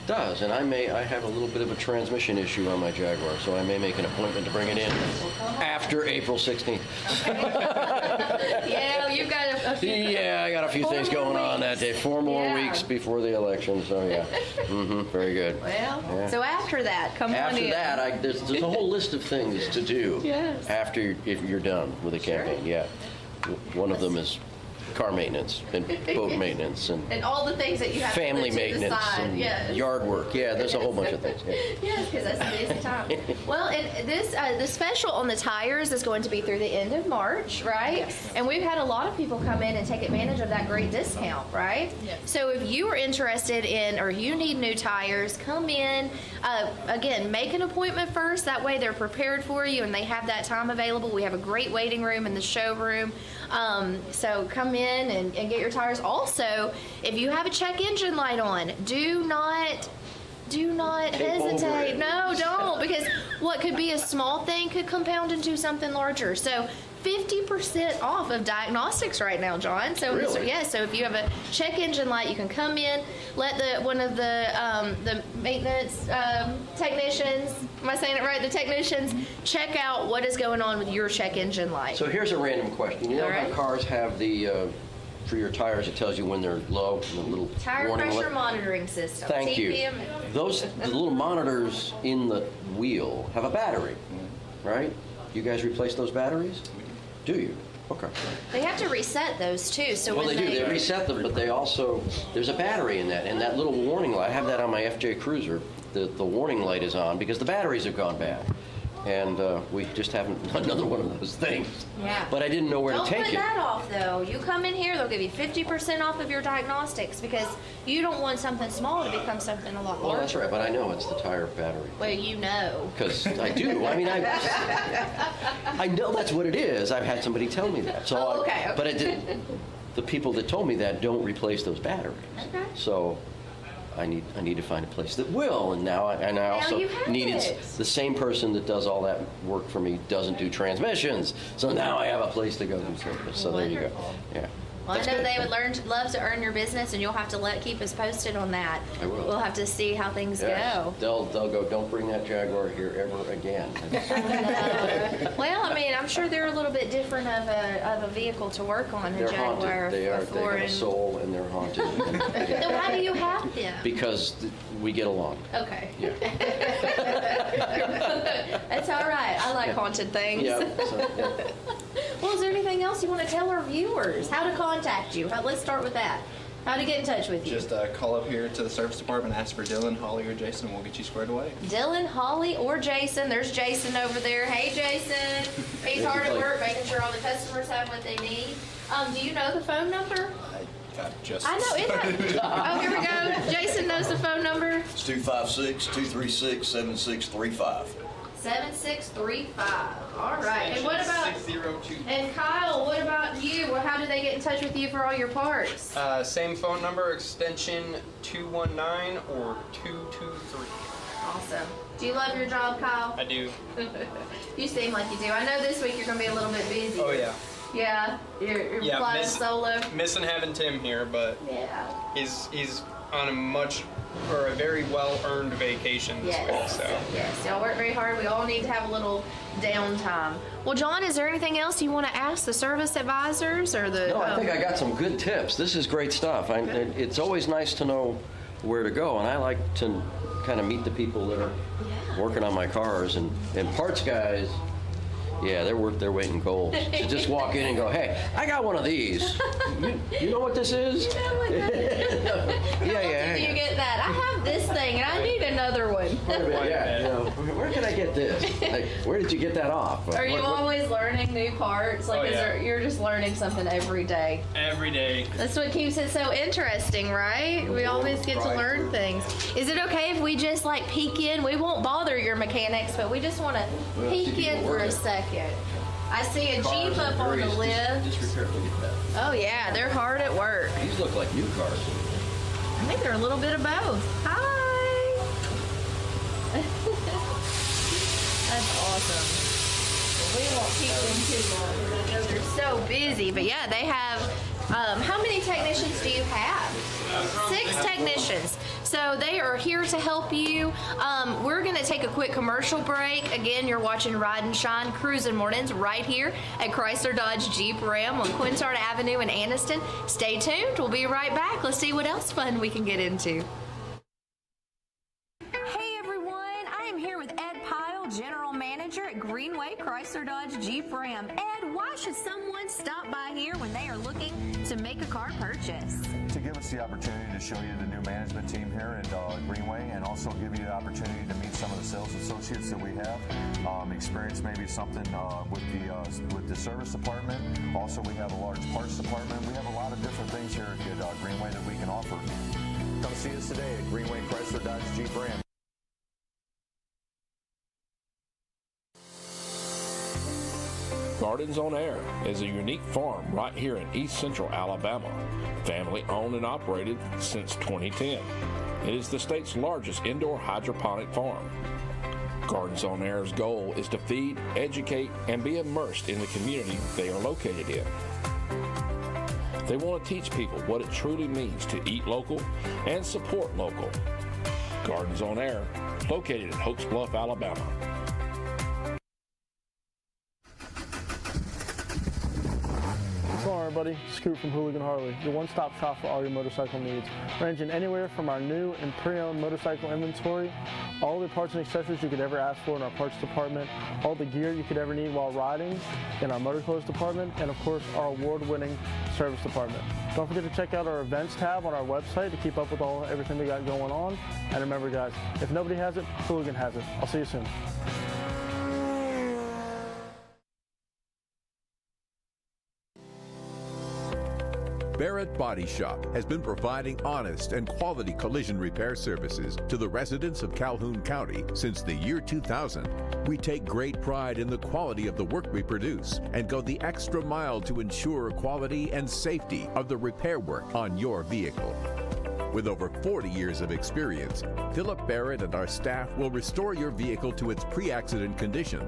Does, and I have a little bit of a transmission issue on my Jaguar, so I may make an appointment to bring it in after April 16th. Yeah, you've got a few. Yeah, I got a few things going on that day. 4 more weeks before the election, so yeah. Very good. Well, so after that, come on in. After that, there's a whole list of things to do after if you're done with the campaign. Yeah, one of them is car maintenance and boat maintenance and all the things that you have family to put to the maintenance side. and yard work. Yeah, there's a whole bunch of things. Yes, because that's a busy time. Well, and this the special on the tires is going to be through the end of March, right? Yes. And we've had a lot of people come in and take advantage of that great discount, right? Yes. So if you are interested in or you need new tires, come in. Again, make an appointment first. That way they're prepared for you and they have that time available. We have a great waiting room in the showroom. So come in and get your tires. Also, if you have a check engine light on, do not hesitate. No, don't, because what could be a small thing could compound into something larger. So 50% off of diagnostics right now, John. So really? So if you have a check engine light, you can come in, let one of the maintenance technicians, am I saying it right? The technicians check out what is going on with your check engine light. So here's a random question. You know how cars have the for your tires, it tells you when they're low, the little tire warning pressure light. monitoring system. Thank TPM. you. The little monitors in the wheel have a battery, right? You guys replace those batteries? Do you? Okay. They have to reset those too. So Well, when they do. They reset them, but they also, there's a battery in that, and that little warning light. I have that on my FJ Cruiser. The warning light is on because the batteries have gone bad. And we just haven't another one of those things. Yeah. But I didn't know where Don't to take put it. that off though. You come in here, they'll give you 50% off of your diagnostics because you don't want something small to become something a lot larger. Well, that's right, but I know it's the tire battery. Well, you know. Because I do. I mean, I know that's what it is. I've had somebody tell me that. So okay. But it didn't. The people that told me that don't replace those batteries. Okay. So I need to find a place that will. And now I also you have needed it. the same person that does all that work for me doesn't do transmissions. So now I have a place to go do service. So there you go. Yeah. Well, That's I know good. they would love to earn your business, and you'll have to keep us posted on that. I will. We'll have to see how things Yes. go. They'll go, don't bring that Jaguar here ever again. Well, I mean, I'm sure they're a little bit different of a vehicle to work on. They're a Jaguar, haunted. They a have foreign. a soul and they're haunted. Then why do you have them? Because we get along. Okay. Yeah. That's all right. I like haunted things. Yep. So, yeah. Well, is there anything else you want to tell our viewers? How to contact you? Let's start with that. How to get in touch with you? Just call up here to the service department, ask for Dylan, Holly, or Jason, and we'll get you squared away. Dylan, Holly, or Jason. There's Jason over there. Hey, Jason. He's hard at work making sure all the customers have what they need. Do you know the phone number? I know, isn't it? Oh, here we go. Jason knows the phone number. It's 256-236-7635. 7635. All right. And what about? And Kyle, what about you? Well, how do they get in touch with you for all your parts? Same phone number, extension 219 or 223. Awesome. Do you love your job, Kyle? I do. You seem like you do. I know this week you're going to be a little bit busy. Oh, yeah. Yeah, you're flying solo. Missing having Tim here, but he's on a very well-earned vacation this week. So Yes, y'all work very hard. We all need to have a little downtime. Well, John, is there anything else you want to ask the service advisors or the? No, I think I got some good tips. This is great stuff. It's always nice to know where to go, and I like to kind of meet the people that are working on my cars and parts guys. Yeah, they're waiting cold. To just walk in and go, hey, I got one of these. You know what this is? You know what that is? Yeah. Do you get that? I have this thing and I need another one. Yeah, where can I get this? Like, where did you get that off? Are you always learning new parts? Like, you're just learning something every day. Every day. That's what keeps it so interesting, right? We always get to learn things. Is it okay if we just peek in? We won't bother your mechanics, but we just want to peek in for a second. I see a Jeep up on the lift. Disrepair, look at that. Oh yeah, they're hard at work. These look like new cars. I think they're a little bit of both. Hi. That's awesome. Well, we won't keep them too long. I know they're so busy, but yeah, they have. How many technicians do you have? 6 technicians. So they are here to help you. We're going to take a quick commercial break. Again, you're watching Ride and Shine Cruising Mornings right here at Chrysler Dodge Jeep Ram on Quintard Avenue in Anniston. Stay tuned. We'll be right back. Let's see what else fun we can get into. Hey everyone, I am here with Ed Pyle, General Manager at Greenway Chrysler Dodge Jeep Ram. Ed, why should someone stop by here when they are looking to make a car purchase? To give us the opportunity to show you the new management team here at Greenway, and also give you the opportunity to meet some of the sales associates that we have, experience maybe something with the service department. Also, we have a large parts department. We have a lot of different things here at Greenway that we can offer. Come see us today at Greenway Chrysler Dodge Jeep Ram. Gardens on Air is a unique farm right here in East Central Alabama, family owned and operated since 2010. It is the state's largest indoor hydroponic farm. Gardens on Air's goal is to feed, educate, and be immersed in the community they are located in. They want to teach people what it truly means to eat local and support local. Gardens on Air, located in Oaks Bluff, Alabama. Hello everybody, Scoot from Hooligan Harley, your one-stop shop for all your motorcycle needs, ranging anywhere from our new and pre-owned motorcycle inventory, all the parts and accessories you could ever ask for in our parts department, all the gear you could ever need while riding in our motor clothes department, and of course our award-winning service department. Don't forget to check out our events tab on our website to keep up with everything we got going on. And remember guys, if nobody has it, Hooligan has it. I'll see you soon. Barrett Body Shop has been providing honest and quality collision repair services to the residents of Calhoun County since the year 2000. We take great pride in the quality of the work we produce and go the extra mile to ensure quality and safety of the repair work on your vehicle. With over 40 years of experience, Philip Barrett and our staff will restore your vehicle to its pre-accident condition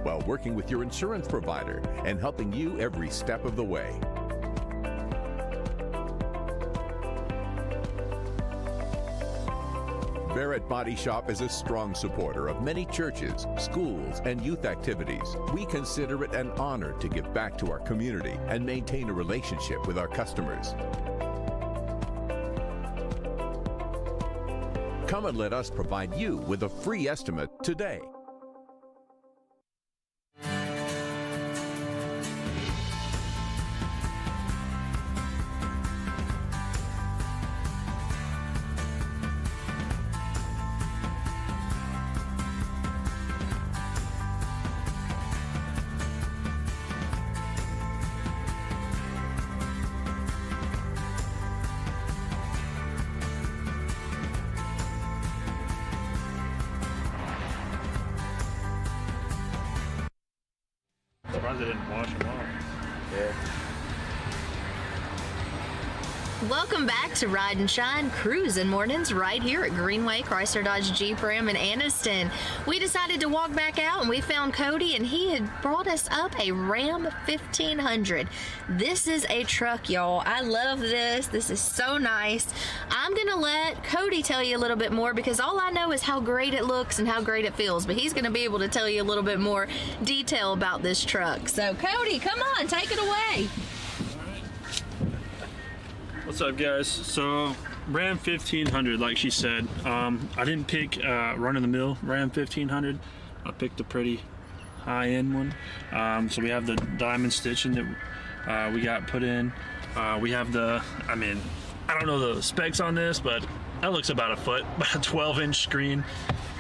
while working with your insurance provider and helping you every step of the way. Barrett Body Shop is a strong supporter of many churches, schools, and youth activities. We consider it an honor to give back to our community and maintain a relationship with our customers. Come and let us provide you with a free estimate today. Surprised they didn't wash them off. Yeah. Welcome back to Ride and Shine Cruising Mornings right here at Greenway Chrysler Dodge Jeep Ram in Anniston. We decided to walk back out and we found Cody, and he had brought us up a Ram 1500. This is a truck, y'all. I love this. This is so nice. I'm gonna let Cody tell you a little bit more because all I know is how great it looks and how great it feels, but he's gonna be able to tell you a little bit more detail about this truck. So Cody, come on, take it away. What's up guys? So Ram 1500, like she said, I didn't pick run-of-the-mill Ram 1500. I picked a pretty high-end one. So we have the diamond stitching that we got put in. We have the, I don't know the specs on this, but that looks about a foot, about a 12-inch screen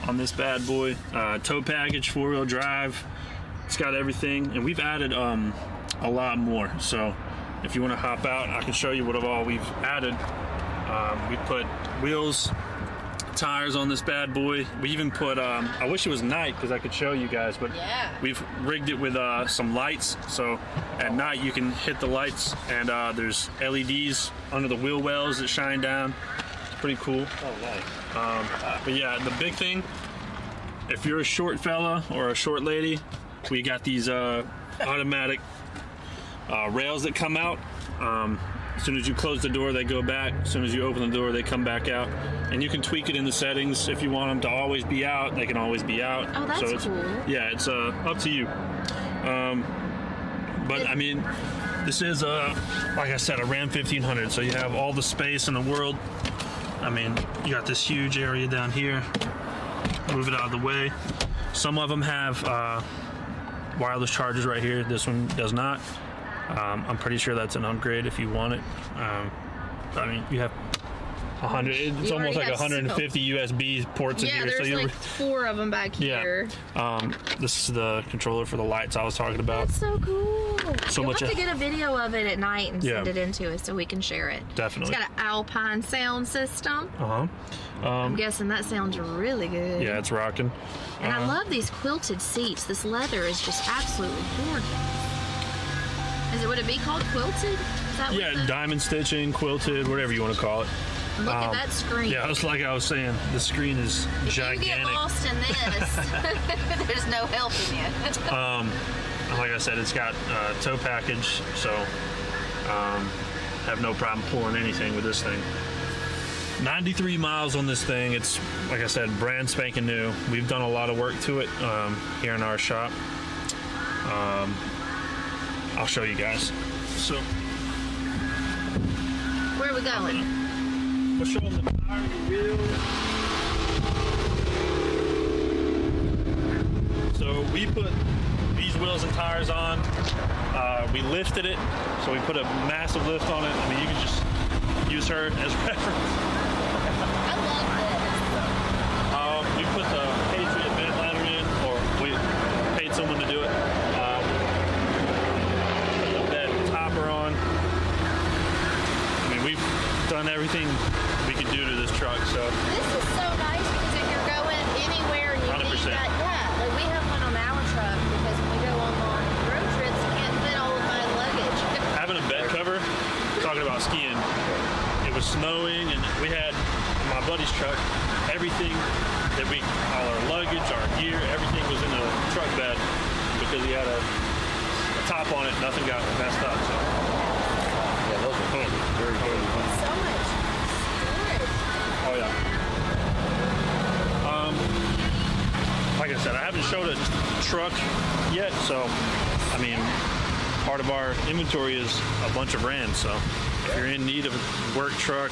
on this bad boy. Tow package, 4-wheel drive. It's got everything, and we've added a lot more. So if you want to hop out, I can show you what all we've added. We put wheels, tires on this bad boy. We even put, I wish it was night because I could show you guys, but yeah, we've rigged it with some lights. So at night you can hit the lights, and there's LEDs under the wheel wells that shine down. It's pretty cool. Oh, nice. But yeah, the big thing, if you're a short fella or a short lady, we got these automatic rails that come out. As soon as you close the door, they go back. As soon as you open the door, they come back out. And you can tweak it in the settings. If you want them to always be out, they can always be out. Oh, that's so it's, cool. Yeah, it's up to you. But I mean, this is like I said, a Ram 1500. So you have all the space in the world. I mean, you got this huge area down here. Move it out of the way. Some of them have wireless chargers right here. This one does not. I'm pretty sure that's an upgrade if you want it. I mean, you have 100. It's almost like 150 USB ports in here. Yeah, there's so like 4 of them back here. Yeah. This is the controller for the lights I was talking about. That's so cool. So You'll much have to get a video of it at night and send Yeah. it in to us so we can share it. Definitely. It's got an Alpine sound system. I'm guessing that sounds really good. Yeah, it's rocking. And I love these quilted seats. This leather is just absolutely gorgeous. Would it be called quilted? Is that Yeah, what the... diamond stitching, quilted, whatever you want to call it. Look at that screen. Yeah, it's like I was saying, the screen is gigantic. You get lost in this, there's no helping you. Like I said, it's got a tow package, so have no problem pulling anything with this thing. 93 miles on this thing. It's, like I said, brand spanking new. We've done a lot of work to it here in our shop. I'll show you guys. So, where are we going? We'll show them the tire, the wheels. So we put these wheels and tires on. We lifted it, so we put a massive lift on it. I mean, you can just use her as reference. I love this. We put the Patriot vent liner in, or we paid someone to do it. Put the bed topper on. I mean, we've done everything we could do to this truck. So this is so nice because if you're going anywhere and you 100%. need that, yeah, like we have one on our truck because when we go on long road trips, you can't fit all of my luggage. Having a bed cover, talking about skiing, it was snowing and we had in my buddy's truck everything that all our luggage, our gear, everything was in the truck bed because he had a top on it, nothing got messed up. So. Yeah, those are handy, very handy. So much storage. Oh yeah. Like I said, I haven't showed a truck yet, so I mean, part of our inventory is a bunch of Rams. So if you're in need of a work truck,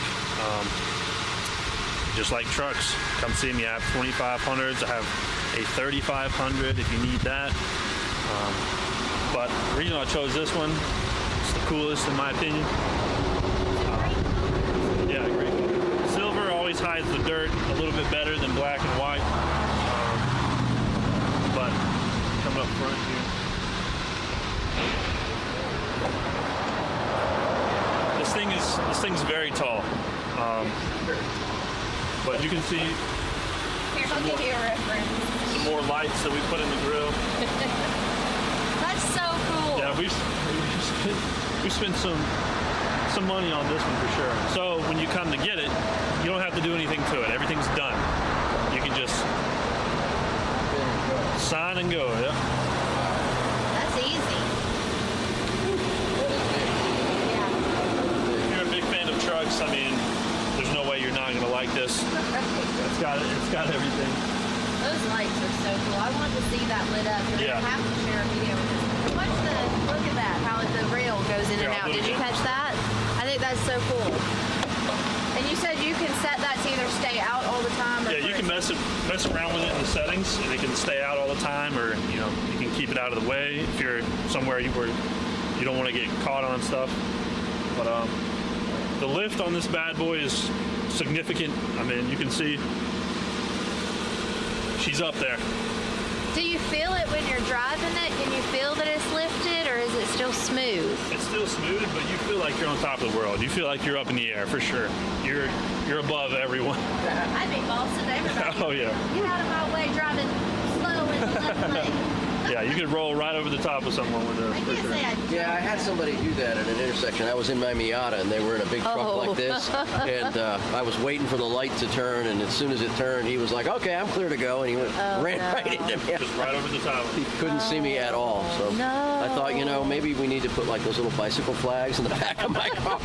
just like trucks, come see me. I have 2500s. I have a 3500 if you need that. But the reason I chose this one, it's the coolest in my opinion. Yeah, great. Silver always hides the dirt a little bit better than black and white. But coming up front here. This thing's very tall. But you can see Here, I'll give you a reference. some more lights that we put in the grill. That's so cool. Yeah, we spent some money on this one for sure. So when you come to get it, you don't have to do anything to it. Everything's done. You can just sign and go. Yeah. That's easy. If you're a big fan of trucks, I mean, there's no way you're not gonna like this. It's got everything. Those lights are so cool. I want to see that lit up. You're Yeah. gonna have to share a video with us. Look at that, how the rail goes in and Here, I'll out. move Did you it. catch that? I think that's so cool. And you said you can set that to either stay out all the time or Yeah, you can mess around with it in the settings, and it can stay out all the time, or you can keep it out of the way if you're somewhere where you don't want to get caught on stuff. But the lift on this bad boy is significant. I mean, you can see she's up there. Do you feel it when you're driving it? Can you feel that it's lifted, or is it still smooth? It's still smooth, but you feel like you're on top of the world. You feel like you're up in the air for sure. You're above everyone. I'd be bossing everybody. Oh yeah. Get out of my way, driving slow in the left lane. Yeah, you could roll right over the top of someone with a. For sure. Yeah, I had somebody do that at an intersection. I was in my Miata, and they were in a big truck like this, and I was waiting for the light to turn, and as soon as it turned, he was like, "Okay, I'm clear to go," and he ran right into me. Just right over the top. He couldn't see me at all, so I thought, maybe we need to put like those little bicycle flags in the back of my car.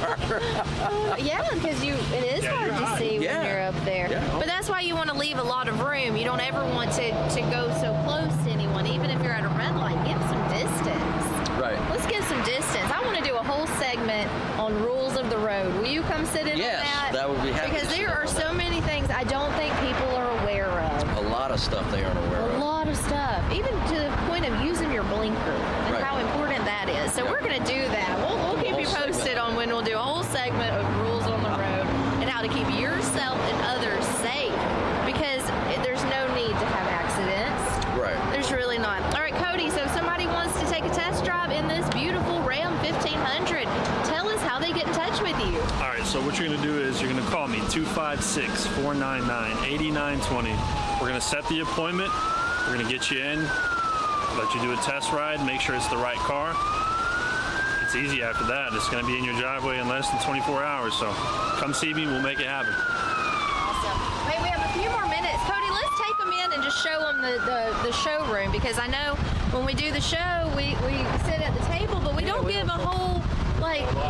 Yeah, because it is hard to see when you're up there. Yeah. But that's why you want to leave a lot of room. You don't ever want to go so close to anyone, even if you're at a red light. Give some distance. Right. Let's give some distance. I want to do a whole segment on rules of the road. Will you come sit in on that? Yes, that would be happy. Because there are so many things I don't think people are aware of. A lot of stuff they aren't aware of. A lot of stuff, even to the point of using your blinker and how important that is. So we're going to do that. We'll keep you posted on when we'll do a whole segment of rules on the road and how to keep yourself and others safe, because there's no need to have accidents. Right. There's really not. All right, Cody, so if somebody wants to take a test drive in this beautiful Ram 1500, tell us how they get in touch with you. All right, so what you're going to do is you're going to call me, 256-499-8920. We're going to set the appointment. We're going to get you in, let you do a test ride, make sure it's the right car. It's easy after that. It's going to be in your driveway in less than 24 hours, so come see me. We'll make it happen. Awesome. Hey, we have a few more minutes. Cody, let's take them in and just show them the showroom, because I know when we do the show, we sit at the table, but we don't give a whole,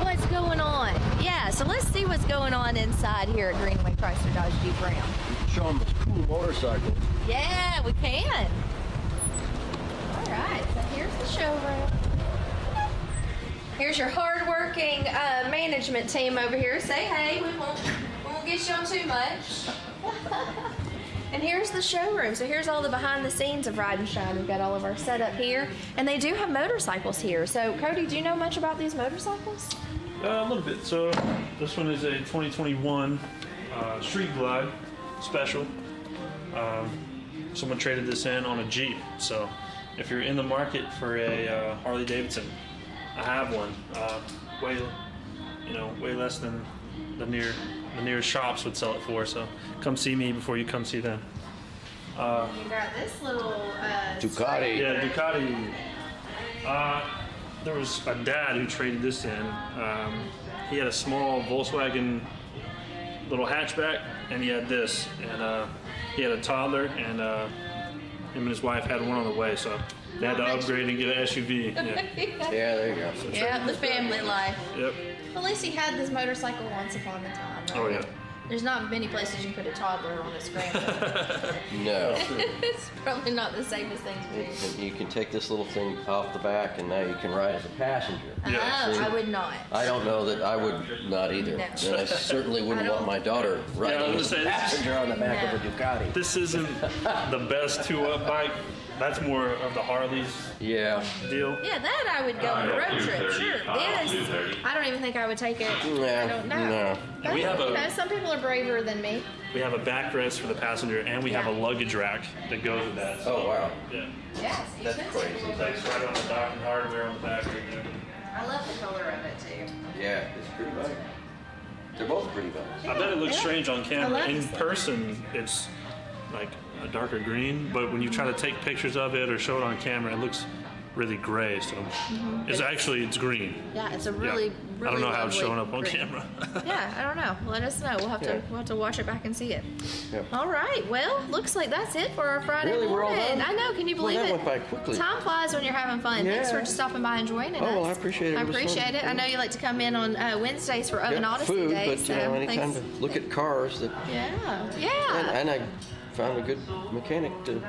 what's going on. Yeah, so let's see what's going on inside here at Greenway Chrysler Dodge Jeep Ram. Show them this cool motorcycle. Yeah, we can. All right, so here's the showroom. Here's your hardworking management team over here. Say hey, we won't get you on too much. And here's the showroom. So here's all the behind the scenes of Ride and Shine. We've got all of our setup here. And they do have motorcycles here. So Cody, do you know much about these motorcycles? A little bit. So this one is a 2021 Street Glide Special. Someone traded this in on a Jeep. So if you're in the market for a Harley Davidson, I have one. Way less than the nearest shops would sell it for. So come see me before you come see them. You got this little Ducati. Yeah, Ducati. There was a dad who traded this in. He had a small Volkswagen little hatchback, and he had this, and he had a toddler, and him and his wife had one on the way, so they had to upgrade and get an SUV. Yeah, yeah, there you go. So yeah, the family life. Yep. At least he had this motorcycle once upon a time. Right? Oh yeah. There's not many places you can put a toddler on a scramble. No. It's probably not the safest thing to do. You can take this little thing off the back, and now you can ride as a passenger. Oh, I would not. I don't know that I would not either. No. And I certainly wouldn't want my daughter riding as a passenger on the back of a Ducati. This isn't the best two-up bike. That's more of the Harley's deal. Yeah, that I would go on a road trip, sure. This, I don't even think I would take it. I don't know. No. And we have some people are braver than me. We have a backrest for the passenger, and we have a luggage rack that goes with that. Oh, wow. Yeah. Yes, that's crazy. It's like right on the dock and hardware on the back right there. I love the color of it too. Yeah, it's pretty bike. They're both pretty bikes. I bet it looks strange on camera. love In this. person, it's like a darker green, but when you try to take pictures of it or show it on camera, it looks really gray. So it's green. Yeah, it's a really, really I don't know how it's lovely showing up on green. camera. Yeah, I don't know. Let us know. We'll have to watch it back and see it. Yep. All right. Well, looks like that's it for our Friday Really, we're all morning. done? I know. Can you believe Well, that it? went by quickly. Time flies when you're having fun. Thanks Yeah. for stopping by and joining us. Oh, well, I appreciate it. I It was appreciate fun. it. I know you like to come in on Wednesdays for Oven Odyssey food, Day. but so anytime thanks. to look at cars that. Yeah. And I found a good mechanic to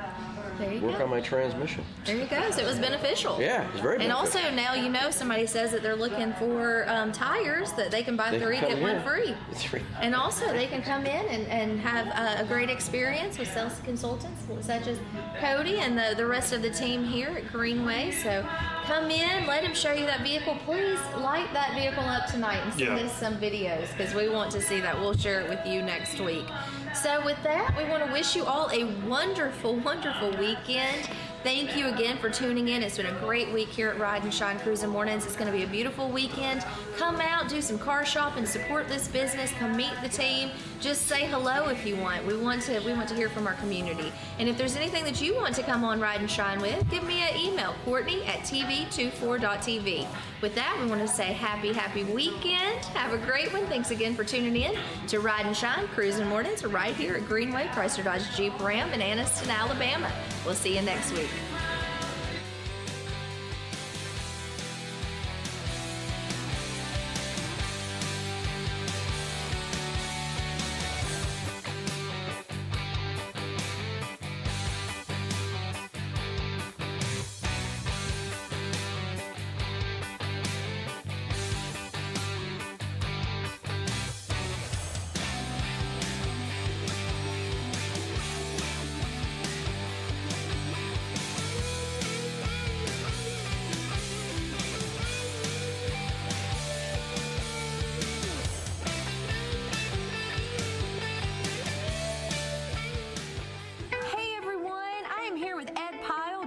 There you work go. on my transmission. There you go. So it was beneficial. Yeah, it was very And beneficial. also now somebody says that they're looking for tires that they can buy They can 3 come get one in. free. 3. And also they can come in and have a great experience with sales consultants such as Cody and the rest of the team here at Greenway. So come in, let him show you that vehicle. Please light that vehicle up tonight and send us some videos because we want to see that. We'll share it with you next week. So with that, we want to wish you all a wonderful, wonderful weekend. Thank you again for tuning in. It's been a great week here at Ride and Shine Cruising Mornings. It's going to be a beautiful weekend. Come out, do some car shopping, support this business, come meet the team. Just say hello if you want. We want to hear from our community. And if there's anything that you want to come on Ride and Shine with, give me an email, Courtney@TV24.tv. With that, we want to say happy weekend. Have a great one. Thanks again for tuning in to Ride and Shine Cruising Mornings right here at Greenway Chrysler Dodge Jeep Ram in Anniston, Alabama. We'll see you next week.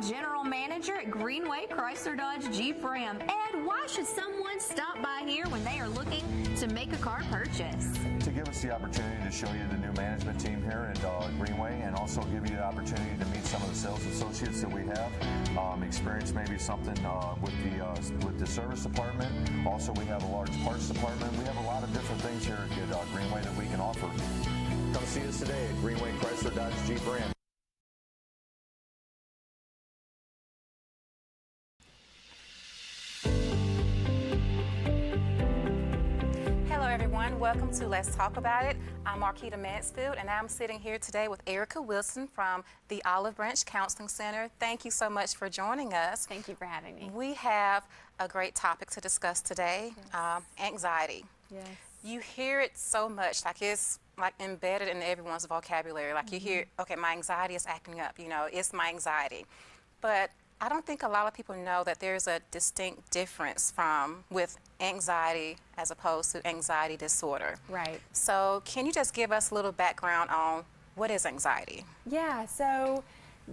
General Manager at Greenway Chrysler Dodge Jeep Ram. Ed, why should someone stop by here when they are looking to make a car purchase? To give us the opportunity to show you the new management team here at Greenway, and also give you the opportunity to meet some of the sales associates that we have. Experience maybe something with the service department. Also, we have a large parts department. We have a lot of different things here at Greenway that we can offer. Come see us today at Greenway Chrysler Dodge Jeep Ram. Welcome to Let's Talk About It. I'm Marquita Mansfield, and I'm sitting here today with Erica Wilson from the Olive Branch Counseling Center. Thank you so much for joining us. Thank you for having me. We have a great topic to discuss today, anxiety. Yes. You hear it so much, like it's like embedded in everyone's vocabulary. Like you hear, okay, my anxiety is acting up, you know, it's my anxiety. But I don't think a lot of people know that there's a distinct difference with anxiety as opposed to anxiety disorder. Right. So can you just give us a little background on what is anxiety? Yeah, so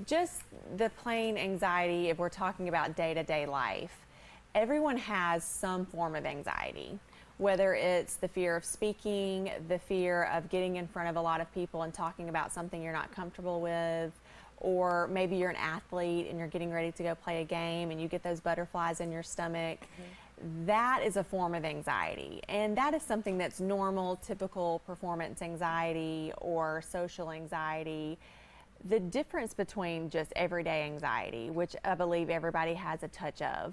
just the plain anxiety, if we're talking about day-to-day life, everyone has some form of anxiety. Whether it's the fear of speaking, the fear of getting in front of a lot of people and talking about something you're not comfortable with, or maybe you're an athlete and you're getting ready to go play a game and you get those butterflies in your stomach. That is a form of anxiety, and that is something that's normal, typical performance anxiety or social anxiety. The difference between just everyday anxiety, which I believe everybody has a touch of,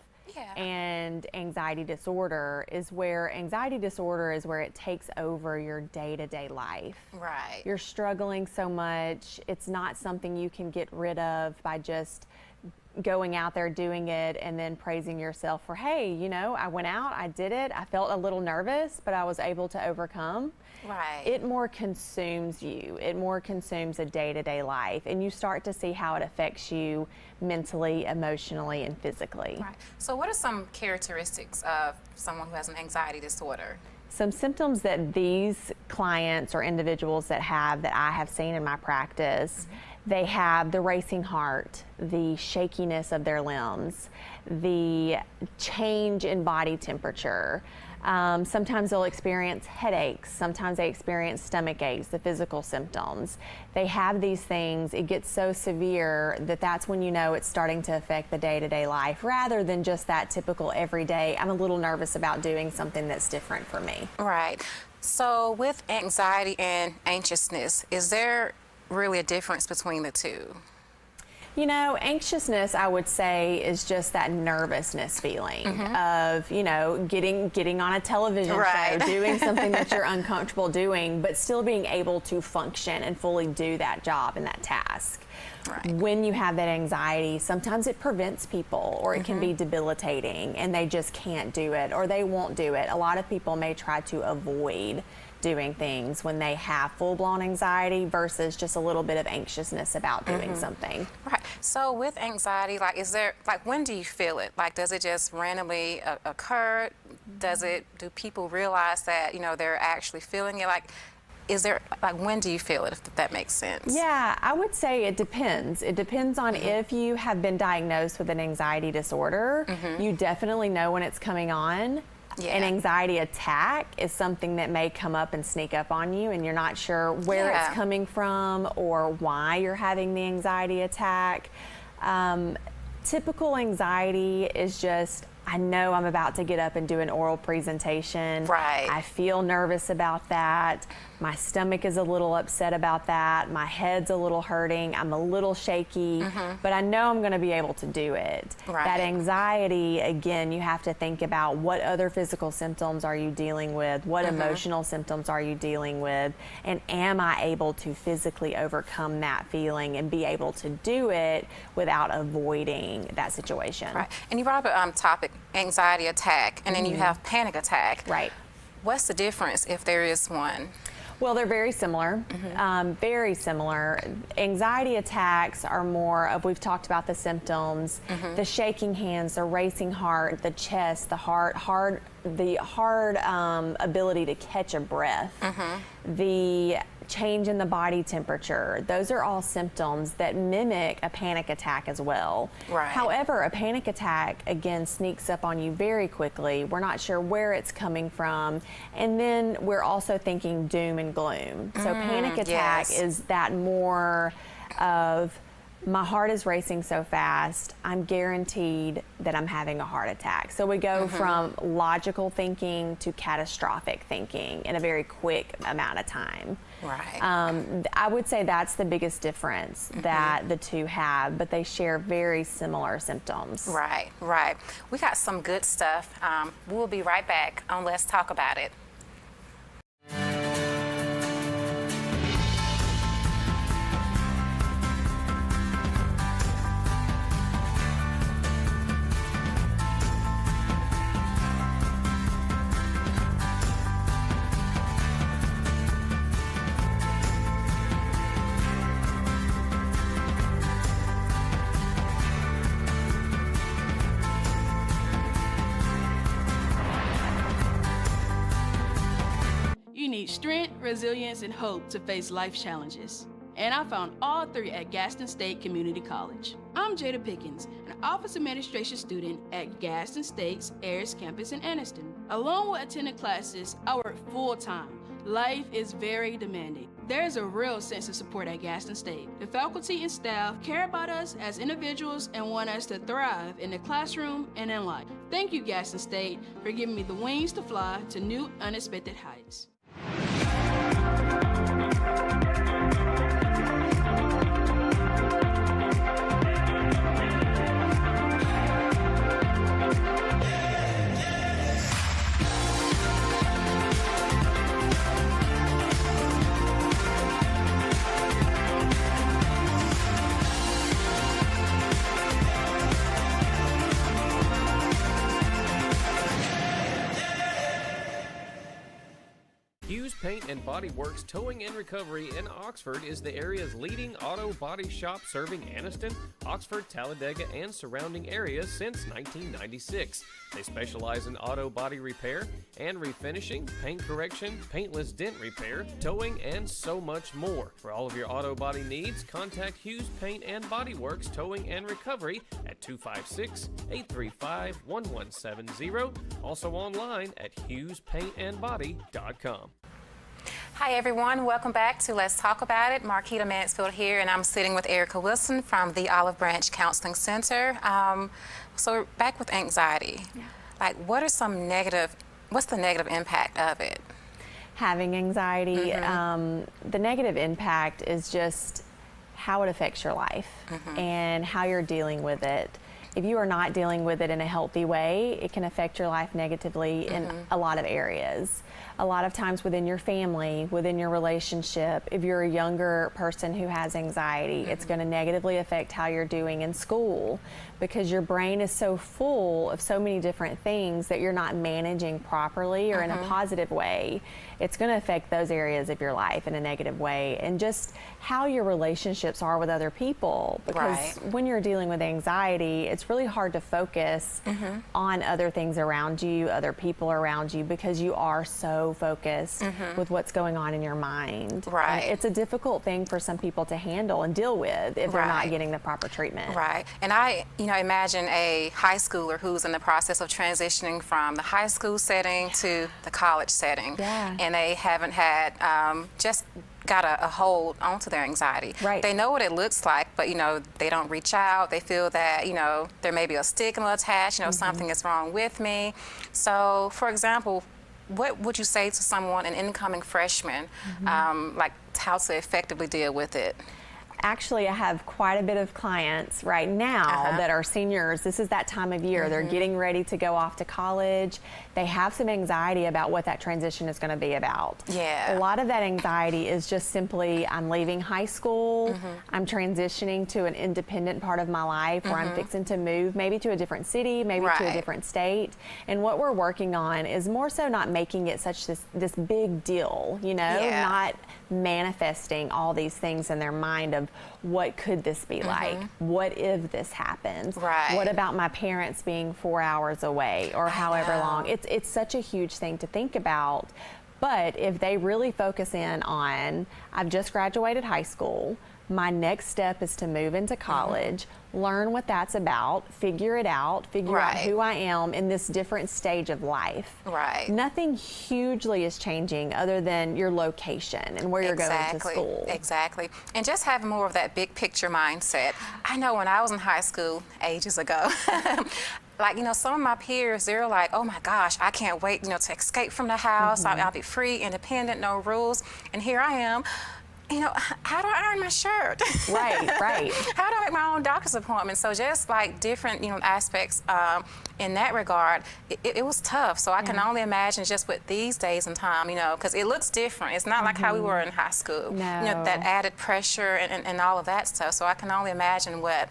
and anxiety disorder is where it takes over your day-to-day life. Right. You're struggling so much. It's not something you can get rid of by just going out there doing it and then praising yourself for, hey, you know, I went out, I did it, I felt a little nervous, but I was able to overcome. Right. It more consumes you. It more consumes a day-to-day life, and you start to see how it affects you mentally, emotionally, and physically. Right. So what are some characteristics of someone who has an anxiety disorder? Some symptoms that these clients or individuals that I have seen in my practice, they have the racing heart, the shakiness of their limbs, the change in body temperature. Sometimes they'll experience headaches. Sometimes they experience stomach aches, the physical symptoms. They have these things. It gets so severe that that's when you know it's starting to affect the day-to-day life, rather than just that typical everyday, I'm a little nervous about doing something that's different for me. Right. So with anxiety and anxiousness, is there really a difference between the two? You know, anxiousness, I would say, is just that nervousness feeling of, you know, getting on a television show, doing something that you're uncomfortable doing, but still being able to function and fully do that job and that task. Right. When you have that anxiety, sometimes it prevents people, or it can be debilitating, and they just can't do it, or they won't do it. A lot of people may try to avoid doing things when they have full-blown anxiety versus just a little bit of anxiousness about doing something. Right. So with anxiety, like, is there, like, when do you feel it? Like, does it just randomly occur? Do people realize that, you know, they're actually feeling it? Like, is there, like, when do you feel it, if that makes sense? Yeah, I would say it depends. It depends on if you have been diagnosed with an anxiety disorder. You definitely know when it's coming on. An anxiety attack is something that may come up and sneak up on you, and you're not sure where it's coming from or why you're having the anxiety attack. Typical anxiety is just, I know I'm about to get up and do an oral presentation. Right. I feel nervous about that. My stomach is a little upset about that. My head's a little hurting. I'm a little shaky, but I know I'm going to be able to do it. Right. That anxiety, again, you have to think about what other physical symptoms are you dealing with? What emotional symptoms are you dealing with? And am I able to physically overcome that feeling and be able to do it without avoiding that situation? Right. And you brought up a topic, anxiety attack, and then you have panic attack. Right. What's the difference if there is one? Well, they're very similar, very similar. Anxiety attacks are more of, we've talked about the symptoms, the shaking hands, the racing heart, the chest, the hard ability to catch a breath, the change in the body temperature. Those are all symptoms that mimic a panic attack as well. Right. However, a panic attack, again, sneaks up on you very quickly. We're not sure where it's coming from. And then we're also thinking doom and gloom. So panic attack is that more of, my heart is racing so fast, I'm guaranteed that I'm having a heart attack. So we go from logical thinking to catastrophic thinking in a very quick amount of time. Right. I would say that's the biggest difference that the two have, but they share very similar symptoms. Right, right. We got some good stuff. We'll be right back on Let's Talk About It. You need strength, resilience, and hope to face life challenges. And I found all three at Gaston State Community College. I'm Jada Pickens, an office administration student at Gaston State's Ayers campus in Anniston. Along with attending classes, I work full-time. Life is very demanding. There's a real sense of support at Gaston State. The faculty and staff care about us as individuals and want us to thrive in the classroom and in life. Thank you, Gaston State, for giving me the wings to fly to new, unexpected heights. Hughes Paint and Body Works Towing and Recovery in Oxford is the area's leading auto body shop, serving Anniston, Oxford, Talladega, and surrounding areas since 1996. They specialize in auto body repair and refinishing, paint correction, paintless dent repair, towing, and so much more. For all of your auto body needs, contact Hughes Paint and Body Works Towing and Recovery at 256-835-1170. Also online at HughesPaintandBody.com. Hi everyone, welcome back to Let's Talk About It. Marquita Mansfield here, and I'm sitting with Erica Wilson from the Olive Branch Counseling Center. So we're back with anxiety. Like, what's the negative impact of it? Having anxiety, the negative impact is just how it affects your life and how you're dealing with it. If you are not dealing with it in a healthy way, it can affect your life negatively in a lot of areas. A lot of times within your family, within your relationship, if you're a younger person who has anxiety, it's going to negatively affect how you're doing in school, because your brain is so full of so many different things that you're not managing properly or in a positive way. It's going to affect those areas of your life in a negative way, and just how your relationships are with other people, because when you're dealing with anxiety, it's it's really hard to focus on other things around you, other people around you, because you are so focused with what's going on in your mind. Right. And it's a difficult thing for some people to handle and deal with if they're not Right. getting the proper treatment. Right. And I, imagine a high schooler who's in the process of transitioning from the high school setting to the college setting. Yeah. And they haven't had just got a hold onto their anxiety. Right. They know what it looks like, but they don't reach out. They feel that there may be a stigma attached. Something is wrong with me. So, for example, what would you say to someone, an incoming freshman, like how to effectively deal with it? Actually, I have quite a bit of clients right now that are seniors. This is that time of year. They're getting ready to go off to college. They have some anxiety about what that transition is going to be about. Yeah. A lot of that anxiety is just simply, I'm leaving high school, I'm transitioning to an independent part of my life where I'm fixing to move maybe to a different city, maybe to a different state. And what we're working on is more so not making it such this big deal, not manifesting all these things in their mind of what could this be like? What if this happens? Right. What about my parents being 4 hours away or however long? It's such a huge thing to think about. But if they really focus in on, I've just graduated high school, my next step is to move into college, learn what that's about, figure it out, figure out who I am in this different stage of life. Right. Nothing hugely is changing other than your location and where you're going to school. Exactly. And just having more of that big picture mindset. I know when I was in high school ages ago, some of my peers, they're like, oh my gosh, I can't wait, to escape from the house. I'll be free, independent, no rules. And here I am. How do I iron my shirt? Right. How do I make my own doctor's appointment? So just like different, aspects in that regard, it was tough. So I can only imagine just with these days and time, because it looks different. It's not like how we were in high school. No. That added pressure and all of that stuff. So I can only imagine what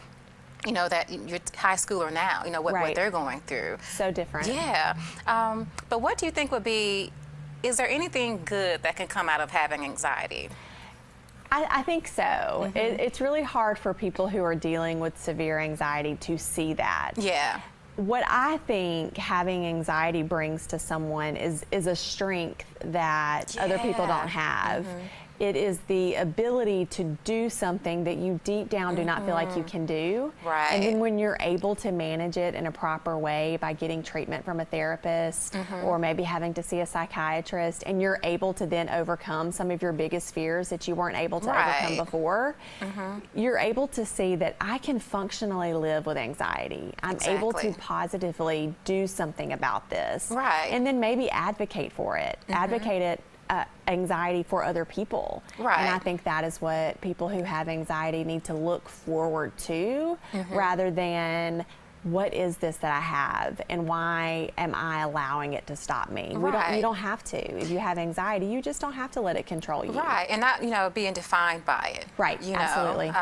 that your high schooler now, what they're going through. So different. Yeah. But what do you think is there anything good that can come out of having anxiety? I think so. It's really hard for people who are dealing with severe anxiety to see that. Yeah. What I think having anxiety brings to someone is a strength that other people don't have. It is the ability to do something that you deep down do not feel like you can do. Right. And then when you're able to manage it in a proper way by getting treatment from a therapist or maybe having to see a psychiatrist, and you're able to then overcome some of your biggest fears that you weren't able to overcome before, you're able to see that I can functionally live with anxiety. I'm able to positively do something about this. Right. And then maybe advocate for it. Advocate it. Anxiety for other people. Right. And I think that is what people who have anxiety need to look forward to rather than what is this that I have and why am I allowing it to stop me? You don't have to. If you have anxiety, you just don't have to let it control you. Right. And not, being defined by it. Right. Absolutely.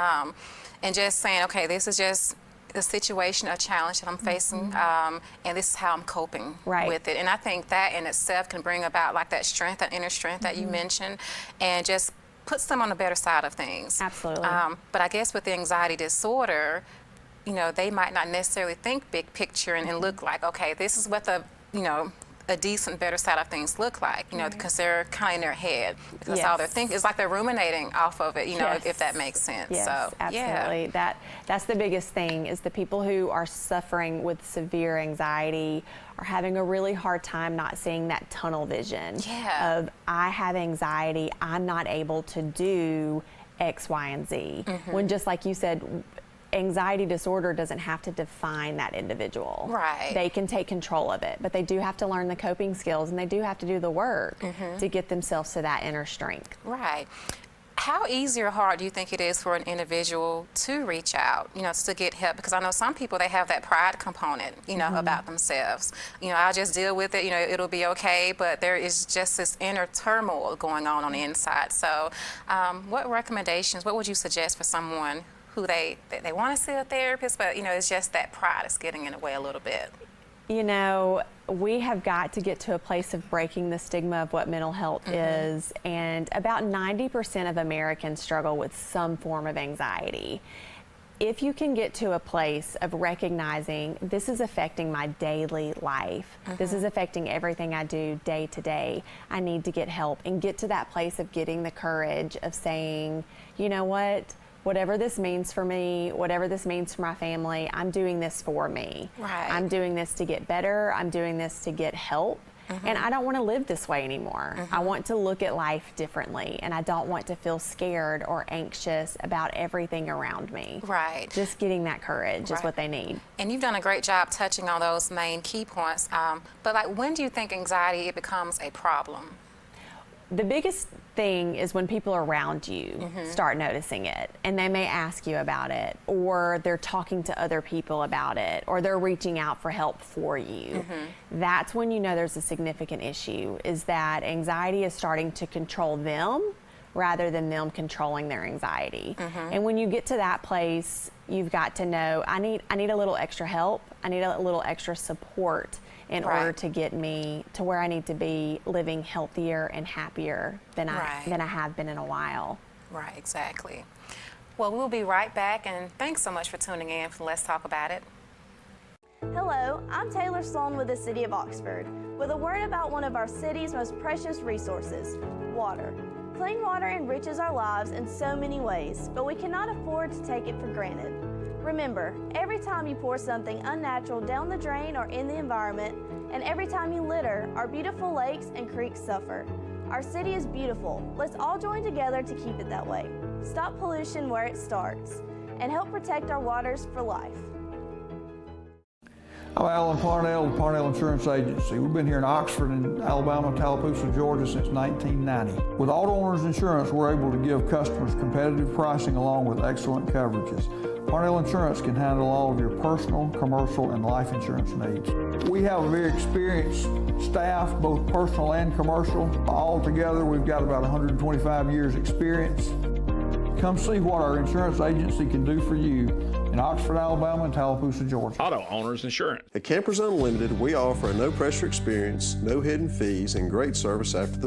And just saying, okay, this is just a situation, a challenge that I'm facing, and this is how I'm coping with it. And I think that in itself can bring about like that strength, that inner strength that you mentioned, and just puts them on the better side of things. Absolutely. But I guess with the anxiety disorder, they might not necessarily think big picture and look like, okay, this is what the, a decent, better side of things look like, because they're kind of in their head. That's all they're thinking. It's like they're ruminating off of it, if that makes sense. Yes, so, absolutely. Yeah. That's the biggest thing is the people who are suffering with severe anxiety are having a really hard time not seeing that tunnel vision of I have anxiety, I'm not able to do X, Y, and Z. When just like you said, anxiety disorder doesn't have to define that individual. Right. They can take control of it, but they do have to learn the coping skills and they do have to do the work to get themselves to that inner strength. Right. How easy or hard do you think it is for an individual to reach out, to get help? Because I know some people, they have that pride component, about themselves. I'll just deal with it, it'll be okay, but there is just this inner turmoil going on the inside. So what recommendations, what would you suggest for someone who they want to see a therapist, but, it's just that pride is getting in the way a little bit? We have got to get to a place of breaking the stigma of what mental health is, and about 90% of Americans struggle with some form of anxiety. if you can get to a place of recognizing this is affecting my daily life, this is affecting everything I do day to day, I need to get help, and get to that place of getting the courage of saying, you know what, whatever this means for me, whatever this means for my family, I'm doing this for me. Right. I'm doing this to get better. I'm doing this to get help. And I don't want to live this way anymore. I want to look at life differently, and I don't want to feel scared or anxious about everything around me. Right. Just getting that courage is what they need. And you've done a great job touching on those main key points. But like, when do you think anxiety it becomes a problem? The biggest thing is when people around you start noticing it, and they may ask you about it, or they're talking to other people about it, or they're reaching out for help for you. That's when you know there's a significant issue, is that anxiety is starting to control them rather than them controlling their anxiety. And when you get to that place, you've got to know, I need a little extra help, I need a little extra support in order to get me to where I need to be, living healthier and happier than I have been in a while. Right, exactly. Well, we'll be right back, and thanks so much for tuning in for Let's Talk About It. Hello, I'm Taylor Sloan with the City of Oxford, with a word about one of our city's most precious resources, water. Clean water enriches our lives in so many ways, but we cannot afford to take it for granted. Remember, every time you pour something unnatural down the drain or in the environment, and every time you litter, our beautiful lakes and creeks suffer. Our city is beautiful. Let's all join together to keep it that way. Stop pollution where it starts, and help protect our waters for life. I'm Alan Parnell with Parnell Insurance Agency. We've been here in Oxford and Alabama, Tallapoosa, Georgia since 1990. With Auto Owners Insurance, we're able to give customers competitive pricing along with excellent coverages. Parnell Insurance can handle all of your personal, commercial, and life insurance needs. We have a very experienced staff, both personal and commercial. All together, we've got about 125 years experience. Come see what our insurance agency can do for you in Oxford, Alabama, and Tallapoosa, Georgia. Auto Owners Insurance. At Campers Unlimited, we offer a no-pressure experience, no hidden fees, and great service after the